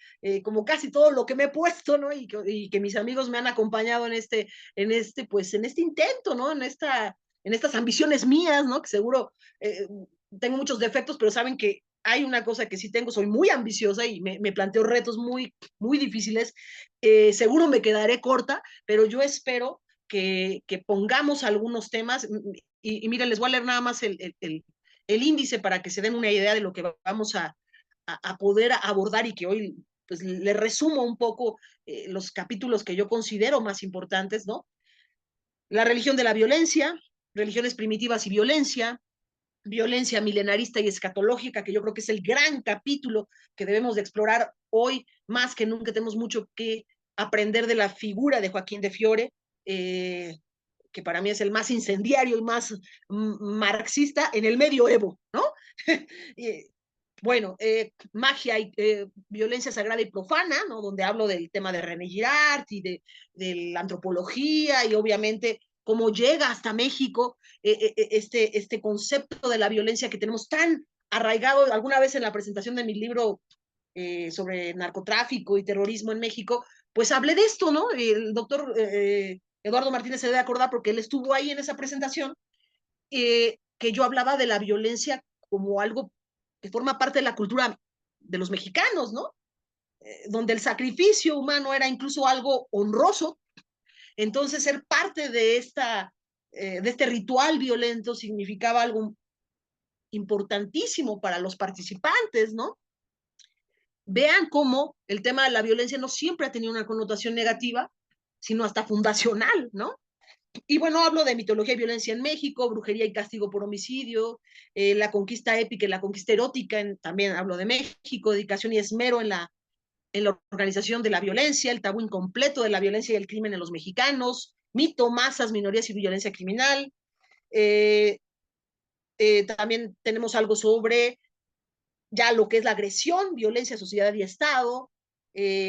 como casi todo lo que me he puesto, ¿no? Y que mis amigos me han acompañado pues, en este intento, ¿no? En estas ambiciones mías, ¿no? Que seguro tengo muchos defectos, pero saben que hay una cosa que sí tengo, soy muy ambiciosa y me planteo retos muy difíciles. Seguro me quedaré corta, pero yo espero que pongamos algunos temas, y miren, les voy a leer nada más el índice para que se den una idea de lo que vamos a poder abordar, y que hoy pues le resumo un poco los capítulos que yo considero más importantes, ¿no? La religión de la violencia, religiones primitivas y violencia, violencia milenarista y escatológica, que yo creo que es el gran capítulo que debemos de explorar hoy, más que nunca tenemos mucho que aprender de la figura de Joaquín de Fiore, que para mí es el más incendiario y más marxista en el medioevo, ¿no? Bueno, magia y violencia sagrada y profana, ¿no? Donde hablo del tema de René Girard y de la antropología, y obviamente cómo llega hasta México este concepto de la violencia que tenemos tan arraigado. Alguna vez en la presentación de mi libro sobre narcotráfico y terrorismo en México, pues hablé de esto, ¿no? El doctor Eduardo Martínez se debe acordar porque él estuvo ahí en esa presentación, que yo hablaba de la violencia como algo que forma parte de la cultura de los mexicanos, ¿no? Donde el sacrificio humano era incluso algo honroso. Entonces, ser parte de este ritual violento significaba algo importantísimo para los participantes, ¿no? Vean cómo el tema de la violencia no siempre ha tenido una connotación negativa, sino hasta fundacional, ¿no? Y bueno, hablo de mitología y violencia en México, brujería y castigo por homicidio, la conquista épica y la conquista erótica, también hablo de México, dedicación y esmero en la organización de la violencia, el tabú incompleto de la violencia y el crimen en los mexicanos, mito, masas, minorías y violencia criminal. Eh, también tenemos algo sobre ya lo que es la agresión, violencia, sociedad y Estado,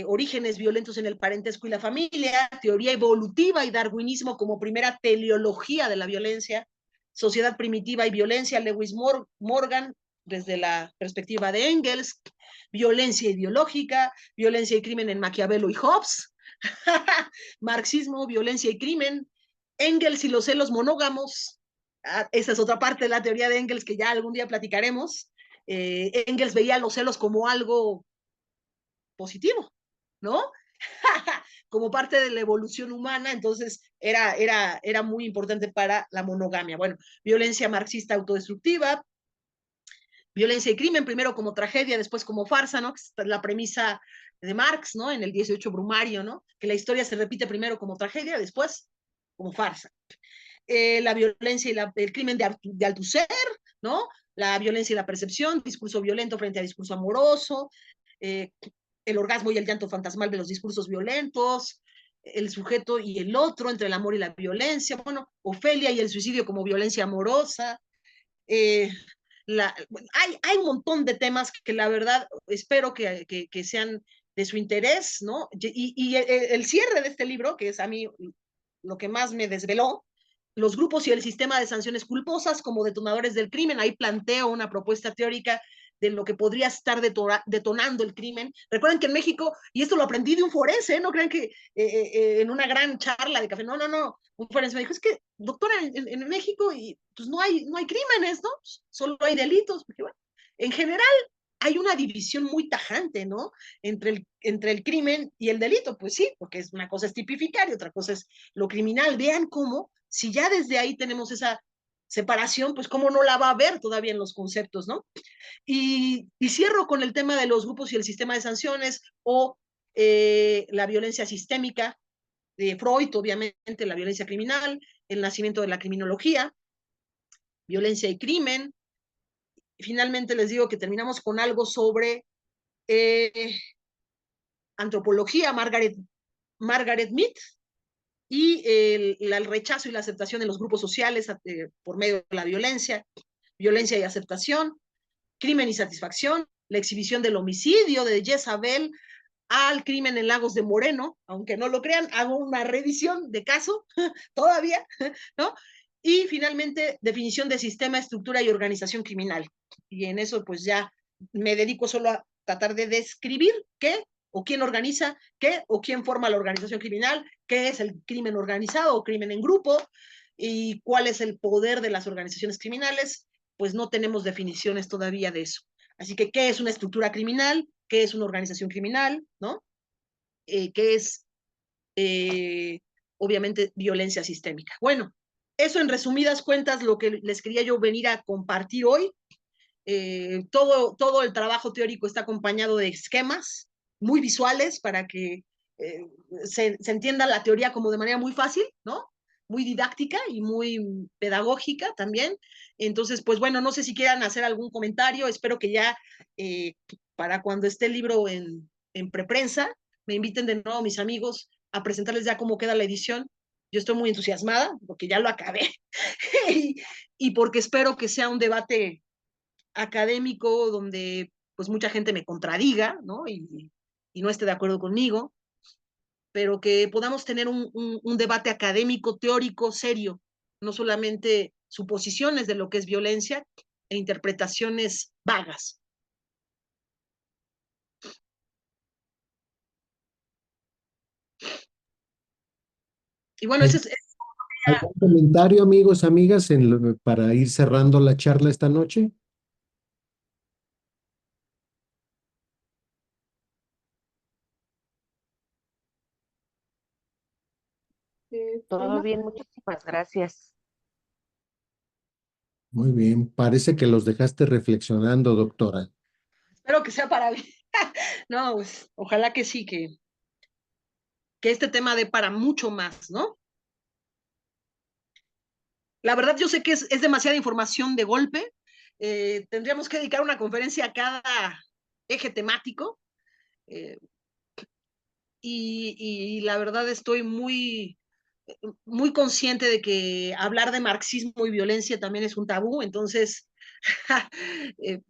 orígenes violentos en el parentesco y la familia, teoría evolutiva y darwinismo como primera teleología de la violencia, sociedad primitiva y violencia, Lewis Morgan, desde la perspectiva de Engels, violencia ideológica, violencia y crimen en Maquiavelo y Hobbes, marxismo, violencia y crimen, Engels y los celos monógamos, esa es otra parte de la teoría de Engels que ya algún día platicaremos. Engels veía los celos como algo positivo, ¿no? Como parte de la evolución humana, entonces era muy importante para la monogamia. Bueno, violencia marxista autodestructiva, violencia y crimen, primero como tragedia, después como farsa, ¿no? La premisa de Marx, ¿no? En el 18 Brumario, ¿no? Que la historia se repite primero como tragedia, después como farsa. La violencia y el crimen de Althusser, ¿no? La violencia y la percepción, discurso violento frente a discurso amoroso, el orgasmo y el llanto fantasmal de los discursos violentos, el sujeto y el otro, entre el amor y la violencia, bueno, Ofelia y el suicidio como violencia amorosa. Hay un montón de temas que la verdad espero que sean de su interés, ¿no? Y el cierre de este libro, que es a mí lo que más me desveló, los grupos y el sistema de sanciones culposas como detonadores del crimen. Ahí planteo una propuesta teórica de lo que podría estar detonando el crimen. Recuerden que en México, y esto lo aprendí de un forense, no crean que en una gran charla de café, no, un forense me dijo, es que, doctora, en México pues no hay crímenes, ¿no? Solo hay delitos, porque bueno, en general hay una división muy tajante, ¿no? Entre el crimen y el delito, pues sí, porque es una cosa es tipificar y otra cosa es lo criminal. Vean cómo, si ya desde ahí tenemos esa separación, pues cómo no la va a haber todavía en los conceptos, ¿no? Y cierro con el tema de los grupos y el sistema de sanciones o la violencia sistémica de Freud, obviamente, la violencia criminal, el nacimiento de la criminología, violencia y crimen. Finalmente les digo que terminamos con algo sobre antropología, Margaret Mead, y el rechazo y la aceptación de los grupos sociales por medio de la violencia, violencia y aceptación, crimen y satisfacción, la exhibición del homicidio de Jezabel al crimen en Lagos de Moreno, aunque no lo crean, hago una revisión de caso todavía, ¿no? Y finalmente, definición de sistema, estructura y organización criminal. Y en eso pues ya me dedico solo a tratar de describir qué o quién organiza qué o quién forma la organización criminal, qué es el crimen organizado o crimen en grupo y cuál es el poder de las organizaciones criminales, pues no tenemos definiciones todavía de eso. Así que, ¿qué es una estructura criminal? ¿Qué es una organización criminal? ¿No? ¿Qué es, obviamente, violencia sistémica? Bueno, eso en resumidas cuentas lo que les quería yo venir a compartir hoy. Todo el trabajo teórico está acompañado de esquemas muy visuales para que se entienda la teoría como de manera muy fácil, ¿no? Muy didáctica y muy pedagógica también. Entonces, pues bueno, no sé si quieran hacer algún comentario. Espero que ya para cuando esté el libro en preprensa, me inviten de nuevo mis amigos a presentarles ya cómo queda la edición. Yo estoy muy entusiasmada porque ya lo acabé y porque espero que sea un debate académico donde pues mucha gente me contradiga, ¿no? Y no esté de acuerdo conmigo, pero que podamos tener un debate académico, teórico, serio, no solamente suposiciones de lo que es violencia e interpretaciones vagas. Y bueno, ¿Hay- ¿Algún comentario, amigos, amigas, para ir cerrando la charla esta noche? Todo bien, muchísimas gracias. Muy bien, parece que los dejaste reflexionando, doctora. espero que sea para bien. No, pues, ojalá que sí, que este tema dé para mucho más, ¿no? La verdad, yo sé que es demasiada información de golpe. Tendríamos que dedicar una conferencia a cada eje temático. eh, y la verdad estoy muy consciente de que hablar de marxismo y violencia también es un tabú, entonces eh,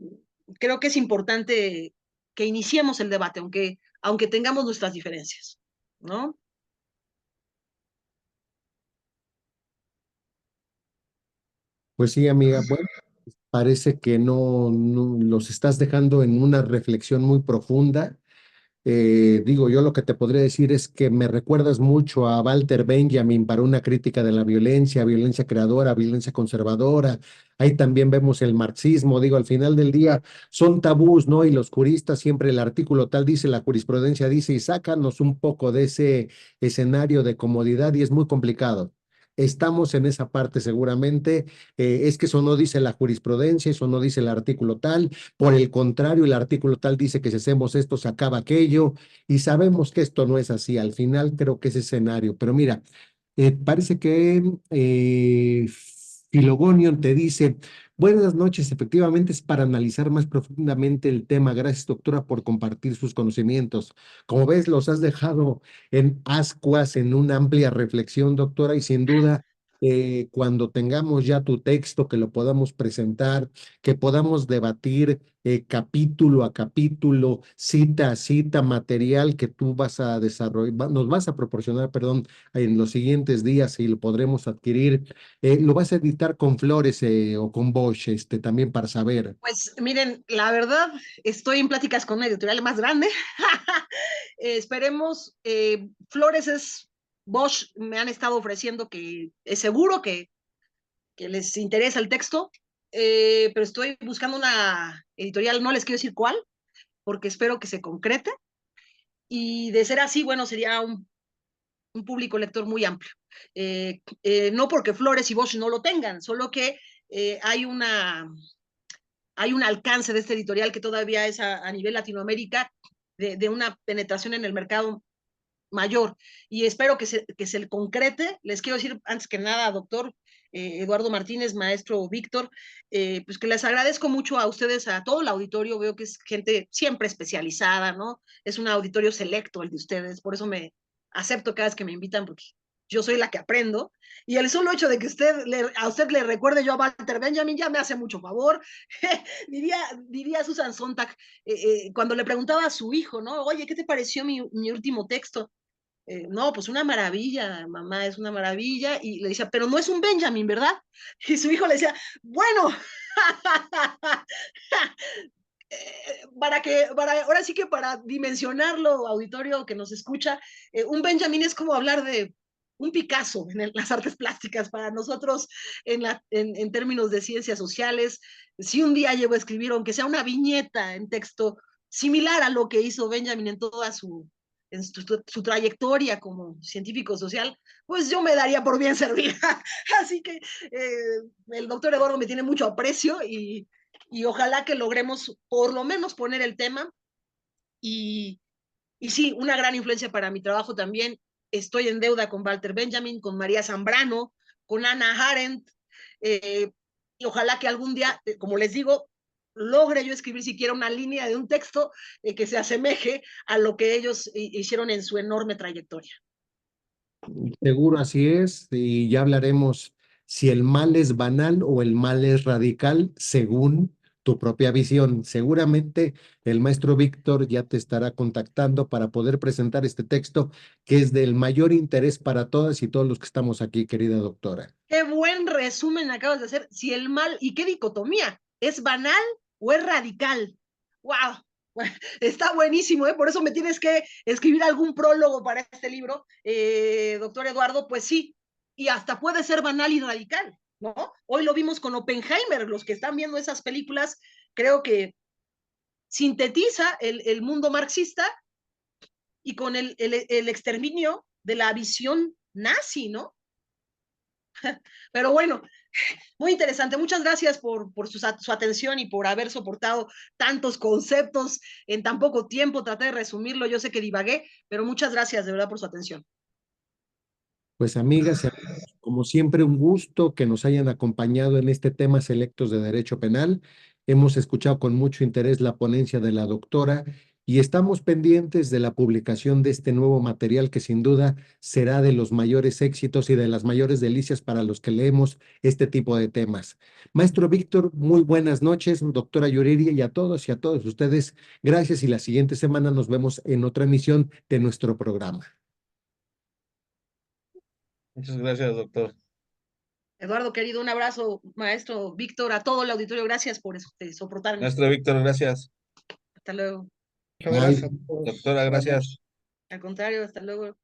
creo que es importante que iniciemos el debate, aunque tengamos nuestras diferencias, ¿no? Pues sí, amiga, bueno, parece que no los estás dejando en una reflexión muy profunda. Digo, yo lo que te podría decir es que me recuerdas mucho a Walter Benjamin para una crítica de la violencia, violencia creadora, violencia conservadora. Ahí también vemos el marxismo. Digo, al final del día son tabús, ¿no? Y los juristas siempre el artículo tal dice, la jurisprudencia dice, y sácanos un poco de ese escenario de comodidad y es muy complicado. Estamos en esa parte seguramente. Es que eso no dice la jurisprudencia, eso no dice el artículo tal. Por el contrario, el artículo tal dice que si hacemos esto se acaba aquello y sabemos que esto no es así. Al final creo que es escenario. Pero mira, parece que Filogonion te dice, buenas noches, efectivamente es para analizar más profundamente el tema. Gracias, doctora, por compartir sus conocimientos. Como ves, los has dejado en ascuas, en una amplia reflexión, doctora, y sin duda, cuando tengamos ya tu texto, que lo podamos presentar, que podamos debatir capítulo a capítulo, cita a cita, material que tú vas a desarrollar, nos vas a proporcionar, perdón, en los siguientes días y lo podremos adquirir. ¿Lo vas a editar con Flores o con Bosch, también para saber? Pues miren, la verdad, estoy en pláticas con una editorial más grande. Esperemos, Flores es Bosch, me han estado ofreciendo que es seguro que les interesa el texto, pero estoy buscando una editorial, no les quiero decir cuál, porque espero que se concrete. Y de ser así, bueno, sería un público lector muy amplio. No porque Flores y Bosch no lo tengan, solo que hay hay un alcance de este editorial que todavía es a nivel Latinoamérica de una penetración en el mercado mayor y espero que se concrete. Les quiero decir antes que nada, doctor Eduardo Martínez, maestro Víctor, pues que les agradezco mucho a ustedes, a todo el auditorio, veo que es gente siempre especializada, ¿no? Es un auditorio selecto el de ustedes, por eso me acepto cada vez que me invitan, porque yo soy la que aprendo, y el solo hecho de que a usted le recuerde yo a Walter Benjamin ya me hace mucho favor. diría Susan Sontag, cuando le preguntaba a su hijo, ¿no? Oye, ¿qué te pareció mi último texto? No, pues una maravilla, mamá, es una maravilla. Y le decía, pero no es un Benjamin, ¿verdad? Y su hijo le decía, bueno, ahora sí que para dimensionarlo, auditorio que nos escucha, un Benjamin es como hablar de un Picasso en las artes plásticas para nosotros en términos de ciencias sociales. Si un día llego a escribir, aunque sea una viñeta en texto similar a lo que hizo Benjamin en toda su trayectoria como científico social, pues yo me daría por bien servida. Así que el doctor Eduardo me tiene mucho aprecio y ojalá que logremos por lo menos poner el tema y, y sí, una gran influencia para mi trabajo también. Estoy en deuda con Walter Benjamin, con María Zambrano, con Hannah Arendt, eh, y ojalá que algún día, como les digo, logre yo escribir siquiera una línea de un texto que se asemeje a lo que ellos hicieron en su enorme trayectoria. Seguro así es, y ya hablaremos si el mal es banal o el mal es radical según tu propia visión. Seguramente el maestro Víctor ya te estará contactando para poder presentar este texto que es del mayor interés para todas y todos los que estamos aquí, querida doctora. Qué buen resumen acabas de hacer. Si el mal, y qué dicotomía, ¿es banal o es radical? ¡Wow! Está buenísimo, por eso me tienes que escribir algún prólogo para este libro, doctor Eduardo, pues sí, y hasta puede ser banal y radical, ¿no? Hoy lo vimos con Oppenheimer, los que están viendo esas películas, creo que sintetiza el mundo marxista y con el exterminio de la visión nazi, ¿no? Pero bueno, muy interesante. Muchas gracias por su atención y por haber soportado tantos conceptos en tan poco tiempo. Traté de resumirlo, yo sé que divagué, pero muchas gracias de verdad por su atención. Pues amigas y amigos, como siempre, un gusto que nos hayan acompañado en este tema selectos de derecho penal. Hemos escuchado con mucho interés la ponencia de la doctora y estamos pendientes de la publicación de este nuevo material que sin duda será de los mayores éxitos y de las mayores delicias para los que leemos este tipo de temas. Maestro Víctor, muy buenas noches, doctora Yuriria, y a todos ustedes, gracias, y la siguiente semana nos vemos en otra emisión de nuestro programa. Muchas gracias, doctor. Eduardo, querido, un abrazo, maestro Víctor, a todo el auditorio. Gracias por soportarme. Maestro Víctor, gracias. Hasta luego. Muchas gracias a todos. Doctora, gracias. Al contrario, hasta luego.